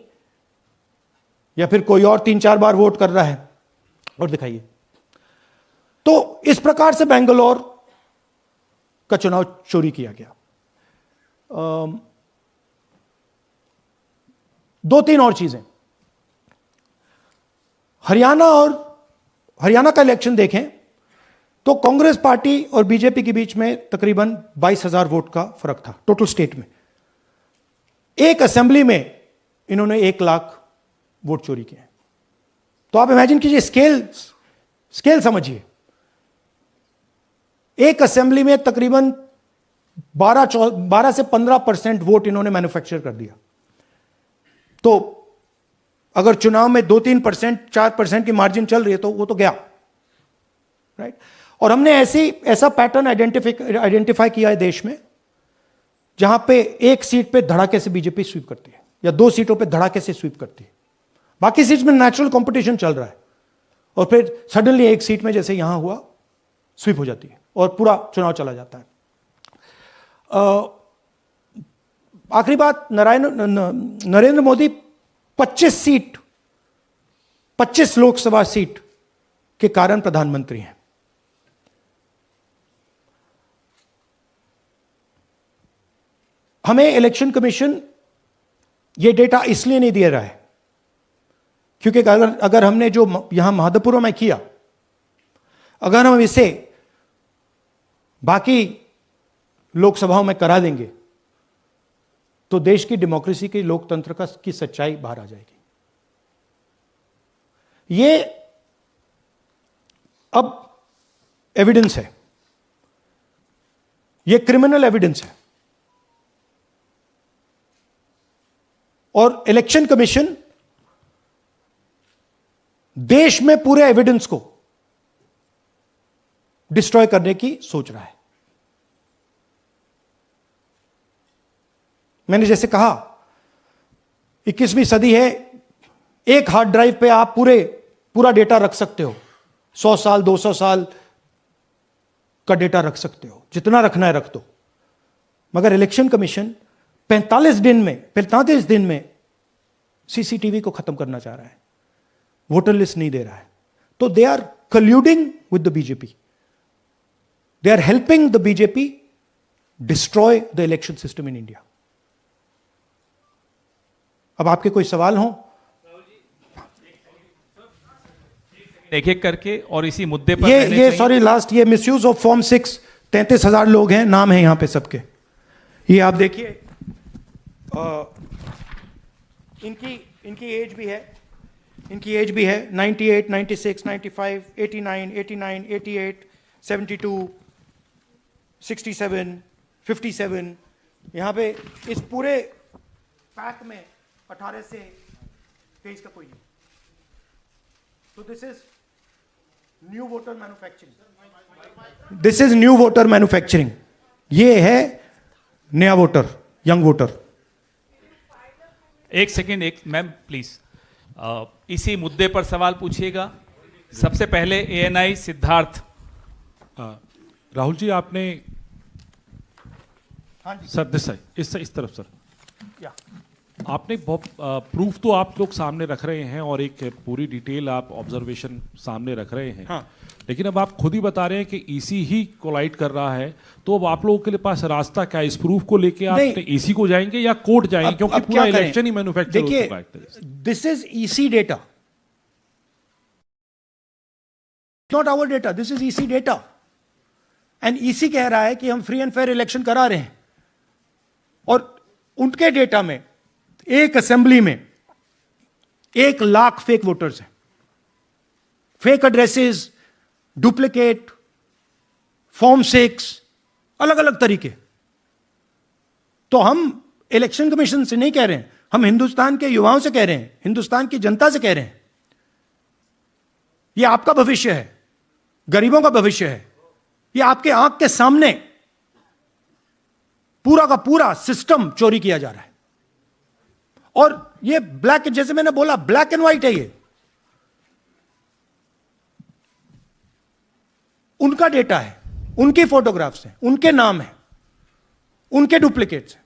या फिर कोई और 3-4 बार वोट कर रहा है। और दिखाइए, तो इस प्रकार से बेंगलोर का चुनाव चोरी किया गया। 2-3 और चीजें। हरियाणा का इलेक्शन देखें तो कांग्रेस पार्टी और बीजेपी के बीच में तकरीबन 22,000 वोट का फर्क था टोटल स्टेट में। एक असेंबली में इन्होंने 1 लाख वोट चोरी किए। तो आप इमेजिन कीजिए, स्केल समझिए। एक असेंबली में तकरीबन 12 से 15% वोट इन्होंने मैन्युफैक्चर कर दिया। तो अगर चुनाव में 2-3%, 4% की मार्जिन चल रही है तो वो तो गया, राइट। और हमने ऐसा पैटर्न आइडेंटिफाई किया है देश में, जहां पे एक सीट पे धड़ाके से बीजेपी स्वीप करती है, या 2 सीटों पे धड़ाके से स्वीप करती है। बाकी सीट में नेचुरल कंपटीशन चल रहा है, और फिर सडनली एक सीट में जैसे यहां हुआ स्वीप हो जाती है और पूरा चुनाव चला जाता है। आखिरी बात, नरेंद्र मोदी 25 लोकसभा सीट के कारण प्रधानमंत्री हैं। हमें इलेक्शन कमीशन यह डेटा इसलिए नहीं दे रहा है क्योंकि अगर हमने जो यहां महादपुरम में किया, अगर हम इसे बाकी लोकसभाओं में करा देंगे तो देश की डेमोक्रेसी की, लोकतंत्र की सच्चाई बाहर आ जाएगी। ये अब एविडेंस है, ये क्रिमिनल एविडेंस है। और इलेक्शन कमीशन देश में पूरे एविडेंस को डिस्ट्रॉय करने की सोच रहा है। मैंने जैसे कहा, 21वीं सदी है, एक हार्ड ड्राइव पे आप पूरा डेटा रख सकते हो। 100 साल 200 साल का डेटा रख सकते हो, जितना रखना है रख दो। मगर इलेक्शन कमीशन 45 दिन में सीसीटीवी को खत्म करना चाह रहा है, वोटर लिस्ट नहीं दे रहा है। तो they are colluding with the BJP, they are helping the BJP destroy the election system in India. अब आपके कोई सवाल हो? एक एक करके, और इसी मुद्दे पर ये सॉरी लास्ट, ये मिसयूज ऑफ फॉर्म 6, 33,000 लोग हैं, नाम है यहां पे सबके। ये आप देखिए, इनकी एज भी है, 98, 96, 95, 89, 88, 72, 67, 57। यहां पे इस पूरे पैक में 18 से 23 का कोई नहीं। तो this is new voter manufacturing, ये है नया वोटर, यंग वोटर। एक सेकेंड, मैम प्लीज, इसी मुद्दे पर सवाल पूछिएगा। सबसे पहले एएनआई सिद्धार्थ। राहुल जी, आपने सर दिस है इस तरफ सर। या आपने बहुत प्रूफ तो आप लोग सामने रख रहे हैं और एक पूरी डिटेल आप ऑब्जर्वेशन सामने रख रहे हैं। हाँ। लेकिन अब आप खुद ही बता रहे हैं कि ईसी ही कोलाइड कर रहा है, तो अब आप लोगों के लिए पास रास्ता क्या है? इस प्रूफ को लेके आप ईसी को जाएंगे या कोर्ट जाएंगे? क्योंकि पूरा इलेक्शन ही मैन्युफैक्चर हो चुका है। This is EC data, not our data, this is EC data. And EC कह रहा है कि हम फ्री एंड फेयर इलेक्शन करा रहे हैं, और उनके डेटा में एक असेंबली में 1 लाख फेक वोटर्स हैं, फेक एड्रेसेस, डुप्लीकेट फॉर्म 6, अलग अलग तरीके। तो हम इलेक्शन कमीशन से नहीं कह रहे हैं, हम हिंदुस्तान के युवाओं से कह रहे हैं, हिंदुस्तान की जनता से कह रहे हैं, यह आपका भविष्य है, गरीबों का भविष्य है, यह आपके आंख के सामने पूरा का पूरा सिस्टम चोरी किया जा रहा है। और ये ब्लैक, जैसे मैंने बोला, ब्लैक एंड व्हाइट है। ये उनका डेटा है, उनकी फोटोग्राफ्स हैं, उनके नाम हैं, उनके डुप्लीकेट्स हैं,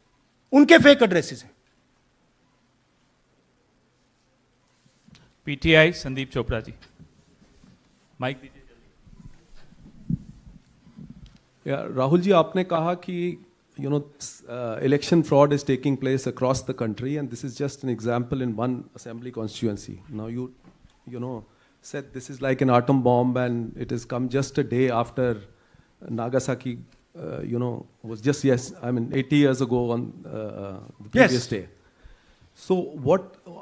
उनके फेक एड्रेसेस हैं। पीटीआई संदीप चोपड़ा जी, माइक दीजिए। राहुल जी, आपने कहा कि election fraud is taking place across the country, and this is just an example in one assembly constituency. Now you know said this is like an atom bomb, and it has come just a day after Nagasaki. Was just 80 years ago on the previous day. So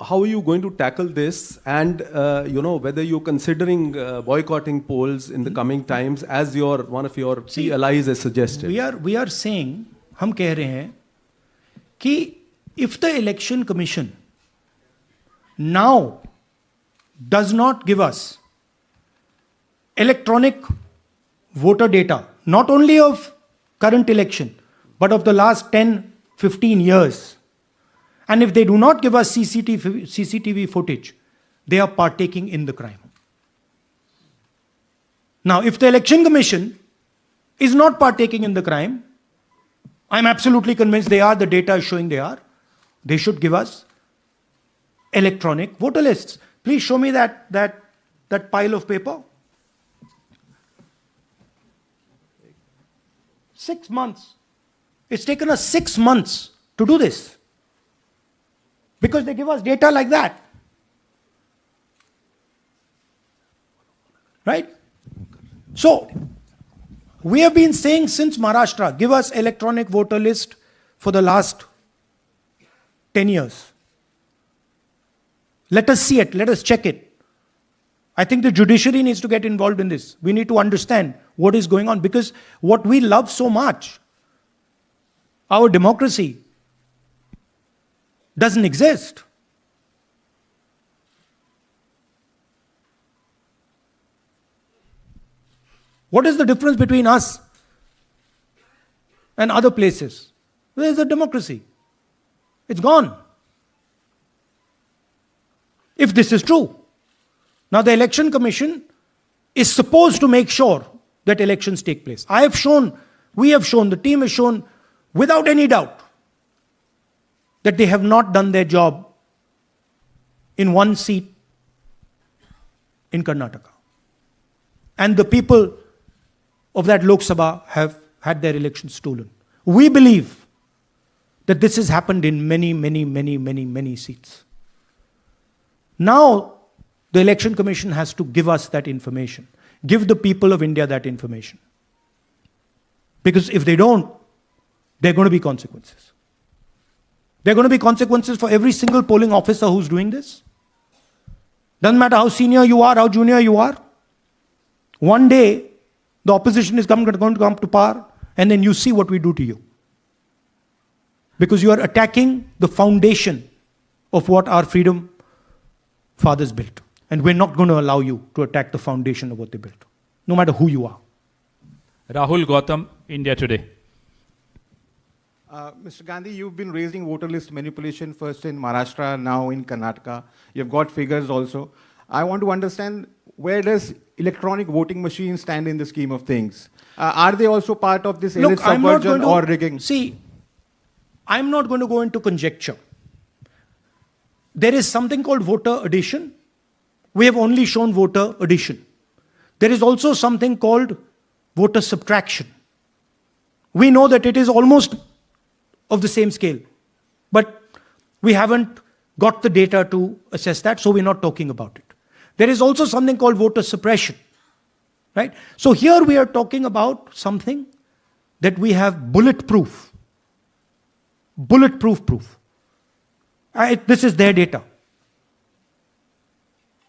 how are you going to tackle this? And whether you're considering boycotting polls in the coming times, as one of your key allies has suggested. We are saying, हम कह रहे हैं कि if the election commission now does not give us electronic voter data, not only of current election, but of the last 10-15 years, and if they do not give us CCTV footage, they are partaking in the crime. Now, if the election commission is not partaking in the crime, I'm absolutely convinced they are, the data is showing they are, they should give us electronic voter lists. Please show me that pile of paper. 6 months. It's taken us 6 months to do this, because they give us data like that. Right? So, we have been saying since Maharashtra, give us electronic voter list for the last 10 years. Let us see it, let us check it. I think the judiciary needs to get involved in this. We need to understand what is going on, because what we love so much, our democracy, doesn't exist. What is the difference between us and other places? Where is the democracy? It's gone. If this is true. Now the election commission is supposed to make sure that elections take place. We have shown, the team has shown without any doubt that they have not done their job in one seat in Karnataka. And the people of that Lok Sabha have had their elections stolen. We believe that this has happened in many seats. Now, the Election Commission has to give us that information. Give the people of India that information. Because if they don't, there are going to be consequences. There are going to be consequences for every single polling officer who's doing this. Doesn't matter how senior you are, how junior you are. One day, the opposition is going to come to power, and then you see what we do to you. Because you are attacking the foundation of what our freedom fathers built. And we're not going to allow you to attack the foundation of what they built, no matter who you are. Rahul Gautam, India Today. Mr. Gandhi, you've been raising voter list manipulation first in Maharashtra, now in Karnataka. You've got figures also. I want to understand, where does electronic voting machines stand in the scheme of things? Are they also part of this elite subversion or rigging? See, I'm not going to go into conjecture. There is something called voter addition. We have only shown voter addition. There is also something called voter subtraction. We know that it is almost of the same scale, but we haven't got the data to assess that, so we're not talking about it. There is also something called voter suppression, right? So here we are talking about something that we have bulletproof proof. This is their data,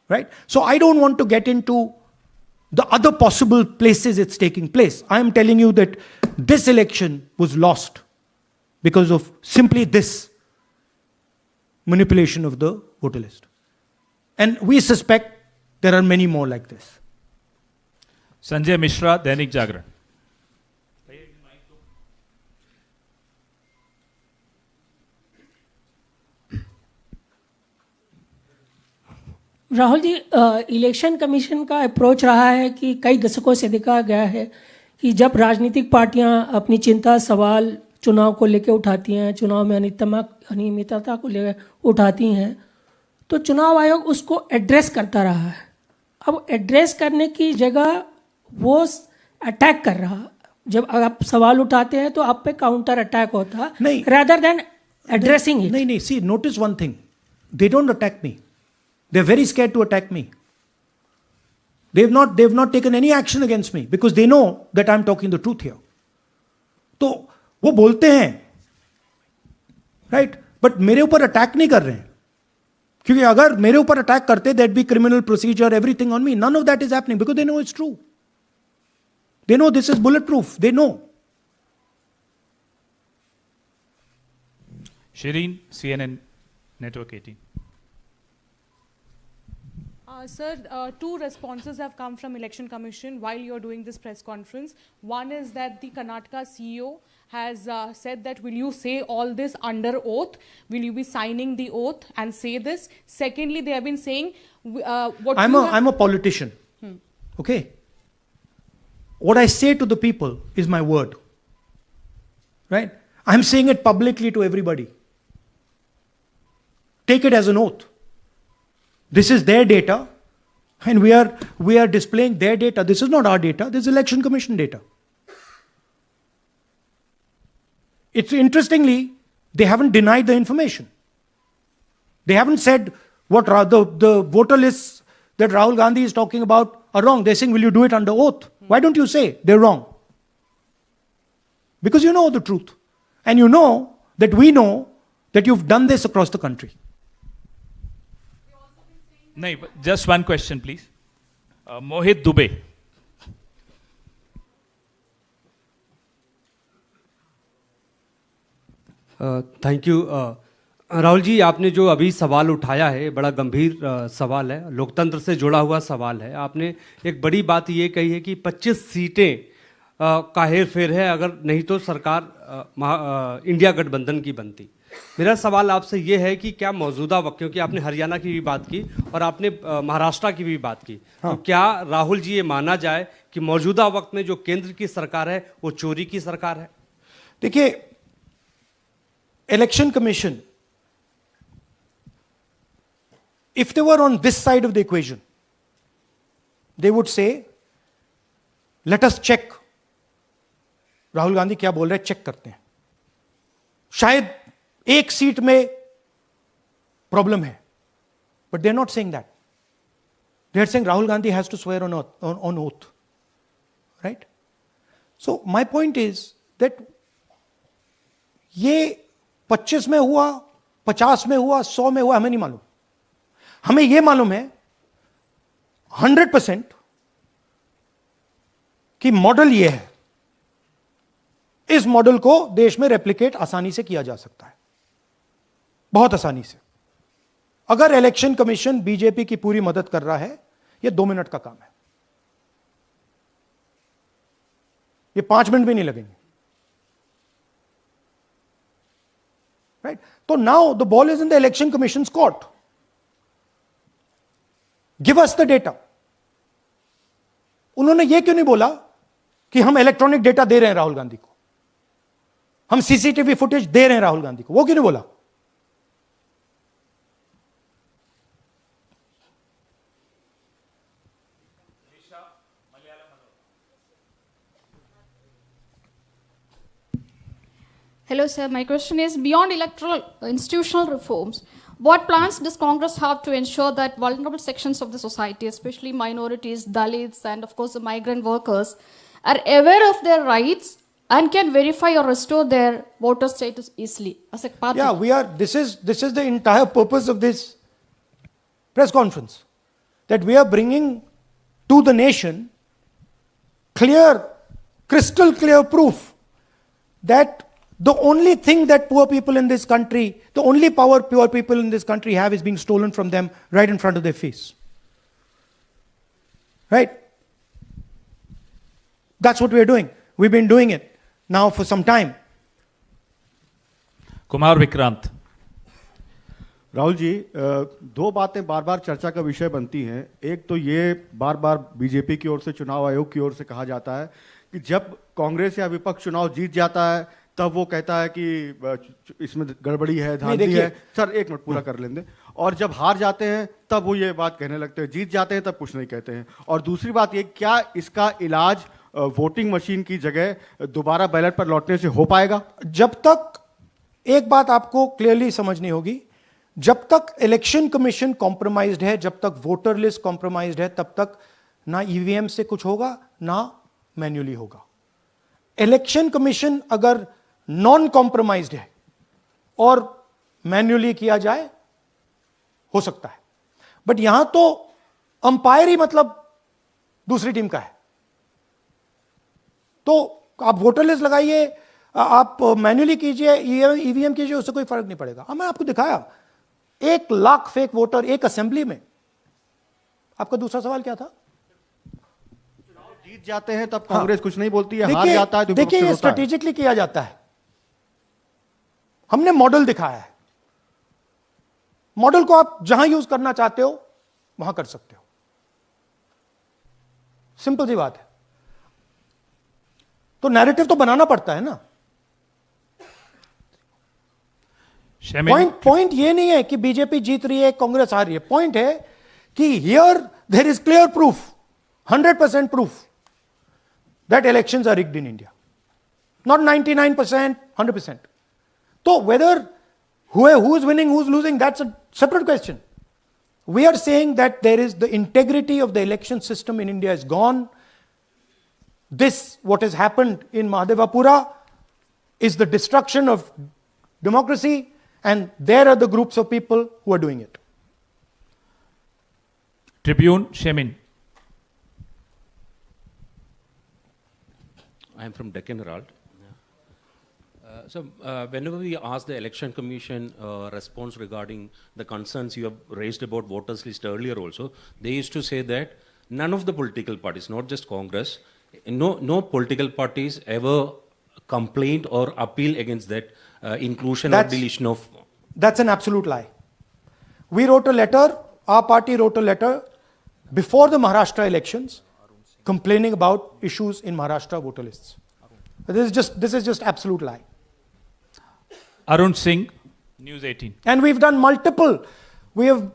right? So I don't want to get into the other possible places it's taking place. I am telling you that this election was lost because of simply this manipulation of the voter list. And we suspect there are many more like this. Sanjay Mishra, Dainik Jagran. Rahul ji, election commission का approach रहा है कि कई दशकों से देखा गया है कि जब राजनीतिक पार्टियां अपनी चिंता सवाल चुनाव को लेकर उठाती हैं, चुनाव में अनियमितता को लेकर उठाती हैं, तो चुनाव आयोग उसको एड्रेस करता रहा है। अब एड्रेस करने की जगह वो अटैक कर रहा। जब आप सवाल उठाते हैं तो आप पे काउंटर अटैक होता नहीं, rather than addressing it. नहीं, see, notice one thing. They don't attack me. They're very scared to attack me. They've not taken any action against me because they know that I'm talking the truth here. तो वो बोलते हैं, right? But मेरे ऊपर attack नहीं कर रहे हैं, क्योंकि अगर मेरे ऊपर अटैक करते, there'd be criminal procedure, everything on me. None of that is happening because they know it's true. They know this is bulletproof. They know. Shireen, CNN Network 18. Sir, two responses have come from Election Commission while you're doing this press conference. One is that the Karnataka CEO has said that will you say all this under oath? Will you be signing the oath and say this? Secondly, they have been saying I'm a politician. Okay. What I say to the people is my word. Right? I'm saying it publicly to everybody. Take it as an oath. This is their data, and we are displaying their data. This is not our data. This is Election Commission data. It's interestingly, they haven't denied the information. They haven't said what the voter lists that Rahul Gandhi is talking about are wrong. They're saying, will you do it under oath? Why don't you say they're wrong? Because you know the truth. And you know that we know that you've done this across the country. नहीं, just one question please. Mohit Dubey. Thank you. Rahul ji, आपने जो अभी सवाल उठाया है बड़ा गंभीर सवाल है, लोकतंत्र से जुड़ा हुआ सवाल है। आपने एक बड़ी बात ये कही है कि 25 सीटें का हेर फेर है, अगर नहीं तो सरकार इंडिया गठबंधन की बनती। मेरा सवाल आपसे ये है कि क्या मौजूदा वक्त, क्योंकि आपने हरियाणा की भी बात की और आपने महाराष्ट्र की भी बात की, हाँ। तो क्या राहुल जी ये माना जाए कि मौजूदा वक्त में जो केंद्र की सरकार है वो चोरी की सरकार है? देखिए, election commission, if they were on this side of the equation, they would say, let us check. Rahul Gandhi क्या बोल रहे हैं, चेक करते हैं। शायद एक सीट में प्रॉब्लम है, but they're not saying that. They're saying Rahul Gandhi has to swear on oath. Right? So my point is that ये 25 में हुआ, 50 में हुआ, 100 में हुआ, हमें नहीं मालूम। हमें यह मालूम है 100% कि मॉडल यह है। इस मॉडल को देश में रेप्लिकेट आसानी से किया जा सकता है, बहुत आसानी से। अगर इलेक्शन कमीशन बीजेपी की पूरी मदद कर रहा है, यह 2 मिनट का काम है, यह 5 मिनट भी नहीं लगेंगे। राइट? तो now the ball is in the election commissions court. Give us the data. उन्होंने यह क्यों नहीं बोला कि हम इलेक्ट्रॉनिक डेटा दे रहे हैं राहुल गांधी को? हम सीसीटीवी फुटेज दे रहे हैं राहुल गांधी को, वो क्यों नहीं बोला? Hello, sir. My question is, beyond electoral institutional reforms, what plans does Congress have to ensure that vulnerable sections of the society, especially minorities, Dalits, and of course the migrant workers, are aware of their rights and can verify or restore their voter status easily as a party? Yeah, we are. This is the entire purpose of this press conference, that we are bringing to the nation clear, crystal clear proof that the only thing that poor people in this country, the only power poor people in this country have is being stolen from them right in front of their face. Right? That's what we're doing. We've been doing it now for some time. Kumar Vikrant. Rahul ji, दो बातें बार बार चर्चा का विषय बनती हैं। एक तो ये बार बार बीजेपी की ओर से, चुनाव आयोग की ओर से कहा जाता है कि जब कांग्रेस या विपक्ष चुनाव जीत जाता है तब वो कहता है कि इसमें गड़बड़ी है, धांधली है। सर एक मिनट पूरा कर लेंगे। और जब हार जाते हैं तब वो ये बात कहने लगते हैं, जीत जाते हैं तब कुछ नहीं कहते हैं। और दूसरी बात ये, क्या इसका इलाज वोटिंग मशीन की जगह दोबारा बैलेट पर लौटने से हो पाएगा? जब तक, एक बात आपको क्लियरली समझनी होगी, जब तक इलेक्शन कमीशन कॉम्प्रोमाइज्ड है, जब तक वोटर लिस्ट कॉम्प्रोमाइज्ड है, तब तक ना ईवीएम से कुछ होगा ना मैन्युअली होगा। इलेक्शन कमीशन अगर नॉन कॉम्प्रोमाइज्ड है और मैन्युअली किया जाए, हो सकता है, बट यहां तो अंपायर ही मतलब दूसरी टीम का है। तो आप वोटर लिस्ट लगाइए, आप मैन्युअली कीजिए, ईवीएम कीजिए, उससे कोई फर्क नहीं पड़ेगा। अब मैं आपको दिखाया 1 लाख फेक वोटर एक असेंबली में। आपका दूसरा सवाल क्या था? जीत जाते हैं तब कांग्रेस कुछ नहीं बोलती है, हार जाता है तो देखिए ये स्ट्रेटेजिकली किया जाता है। हमने मॉडल दिखाया है, मॉडल को आप जहां यूज करना चाहते हो वहां कर सकते हो। सिंपल सी बात है। तो नैरेटिव तो बनाना पड़ता है ना। पॉइंट ये नहीं है कि बीजेपी जीत रही है, कांग्रेस हार रही है। पॉइंट है कि here there is clear proof, 100% proof that elections are rigged in India. Not 99%, 100%. So whether who is winning, who is losing, that's a separate question. We are saying that there is the integrity of the election system in India is gone. This, what has happened in Mahadevapura, is the destruction of democracy, and there are the groups of people who are doing it. Tribune, Shemin. I am from Deccan Herald. So whenever we ask the Election Commission response regarding the concerns you have raised about voters list earlier also, they used to say that none of the political parties, not just Congress, no political parties ever complained or appeal against that inclusion or deletion of... That's an absolute lie. We wrote a letter, our party wrote a letter before the Maharashtra elections complaining about issues in Maharashtra voter lists. This is just absolute lie. Arun Singh, News 18. And we've done multiple. We have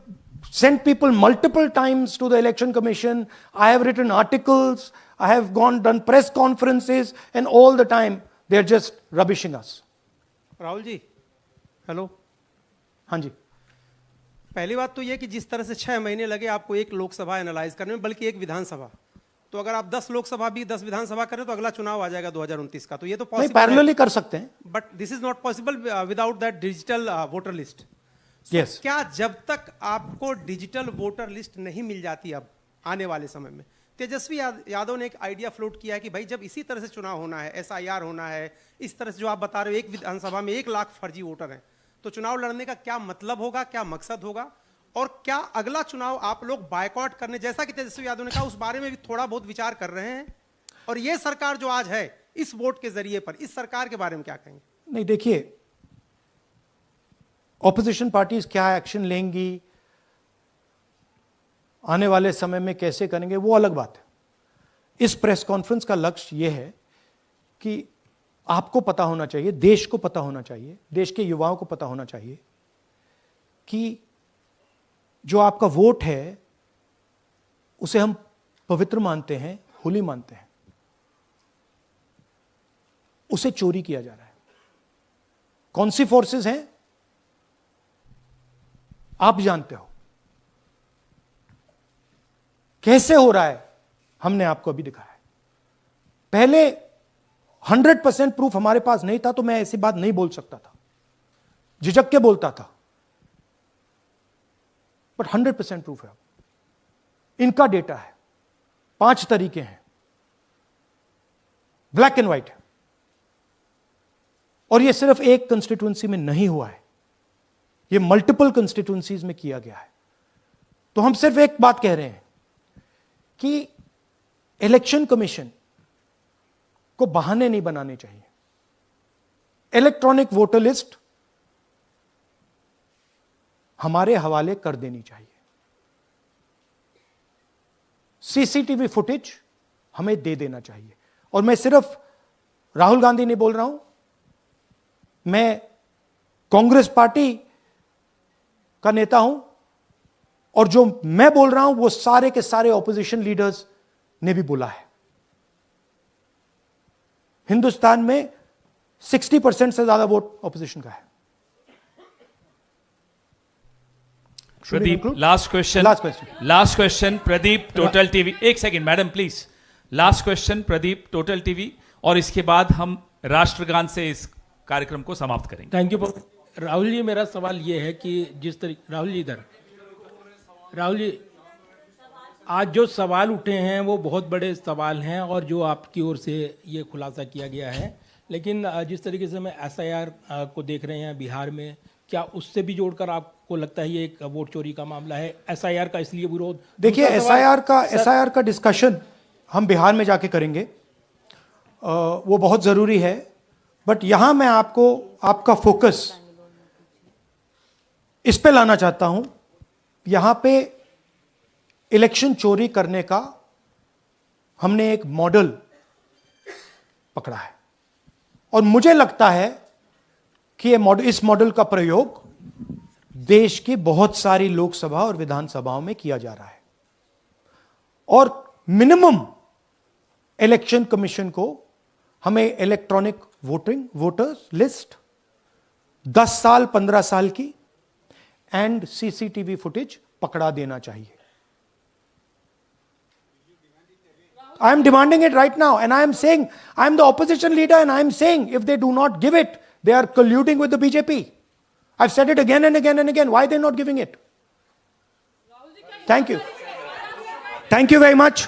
sent people multiple times to the Election Commission. I have written articles. I have done press conferences, and all the time they're just rubbishing us. Rahul ji, hello. हाँ जी। पहली बात तो ये कि जिस तरह से 6 महीने लगे आपको एक लोकसभा एनालाइज करने में, बल्कि एक विधानसभा, तो अगर आप 10 लोकसभा भी 10 विधानसभा करें तो अगला चुनाव आ जाएगा 2029 का। तो ये तो पॉसिबल पैरेलली कर सकते हैं, but this is not possible without that digital voter list. Yes. क्या जब तक आपको डिजिटल वोटर लिस्ट नहीं मिल जाती अब आने वाले समय में, तेजस्वी यादव ने एक आइडिया फ्लोट किया है कि भाई जब इसी तरह से चुनाव होना है, SIR होना है, इस तरह से जो आप बता रहे हो एक विधानसभा में 1 लाख फर्जी वोटर हैं, तो चुनाव लड़ने का क्या मतलब होगा, क्या मकसद होगा, और क्या अगला चुनाव आप लोग बायकॉट करने, जैसा कि तेजस्वी यादव ने कहा, उस बारे में भी थोड़ा बहुत विचार कर रहे हैं? और ये सरकार जो आज है इस वोट के जरिए पर, इस सरकार के बारे में क्या कहेंगे? नहीं, देखिए, ऑपोजिशन पार्टीज क्या एक्शन लेंगी, आने वाले समय में कैसे करेंगे, वो अलग बात है। इस प्रेस कॉन्फ्रेंस का लक्ष्य यह है कि आपको पता होना चाहिए, देश को पता होना चाहिए, देश के युवाओं को पता होना चाहिए कि जो आपका वोट है उसे हम पवित्र मानते हैं, होली मानते हैं, उसे चोरी किया जा रहा है। कौन सी फोर्सेस हैं आप जानते हो, कैसे हो रहा है हमने आपको अभी दिखाया है। पहले 100% प्रूफ हमारे पास नहीं था तो मैं ऐसी बात नहीं बोल सकता था, झिझक के बोलता था, बट 100% प्रूफ है। इनका डेटा है, 5 तरीके हैं, ब्लैक एंड व्हाइट है, और यह सिर्फ एक कंस्टिट्यूएंसी में नहीं हुआ है, यह मल्टीपल कंस्टिट्यूएंसीज में किया गया है। तो हम सिर्फ एक बात कह रहे हैं कि इलेक्शन कमीशन को बहाने नहीं बनाने चाहिए। इलेक्ट्रॉनिक वोटर लिस्ट हमारे हवाले कर देनी चाहिए, सीसीटीवी फुटेज हमें दे देना चाहिए। और मैं सिर्फ राहुल गांधी नहीं बोल रहा हूं, मैं कांग्रेस पार्टी का नेता हूं, और जो मैं बोल रहा हूं वो सारे के सारे ऑपोजिशन लीडर्स ने भी बोला है। हिंदुस्तान में 60% से ज्यादा वोट ऑपोजिशन का है। Pradeep, last question Pradeep, total TV. एक second madam please, last question Pradeep, total TV, और इसके बाद हम राष्ट्रगान से इस कार्यक्रम को समाप्त करेंगे। थैंक यू राहुल जी। मेरा सवाल ये है कि जिस तरीके राहुल जी आज जो सवाल उठे हैं वो बहुत बड़े सवाल हैं, और जो आपकी ओर से ये खुलासा किया गया है, लेकिन जिस तरीके से मैं SIR को देख रहे हैं बिहार में, क्या उससे भी जोड़कर आपको लगता है ये एक वोट चोरी का मामला है? SIR का इसलिए विरोध, देखिए SIR का डिस्कशन हम बिहार में जाके करेंगे, वो बहुत जरूरी है, बट यहां मैं आपको आपका फोकस इस पे लाना चाहता हूं। यहां पे इलेक्शन चोरी करने का हमने एक मॉडल पकड़ा है, और मुझे लगता है कि इस मॉडल का प्रयोग देश की बहुत सारी लोकसभा और विधानसभाओं में किया जा रहा है। और मिनिमम इलेक्शन कमीशन को हमें इलेक्ट्रॉनिक वोटर्स लिस्ट 10 साल 15 साल की एंड सीसीटीवी फुटेज पकड़ा देना चाहिए। I am demanding it right now, and I am saying, I am the opposition leader, and I am saying, if they do not give it, they are colluding with the BJP. I've said it again and again and again. Why are they not giving it? Thank you. Thank you very much.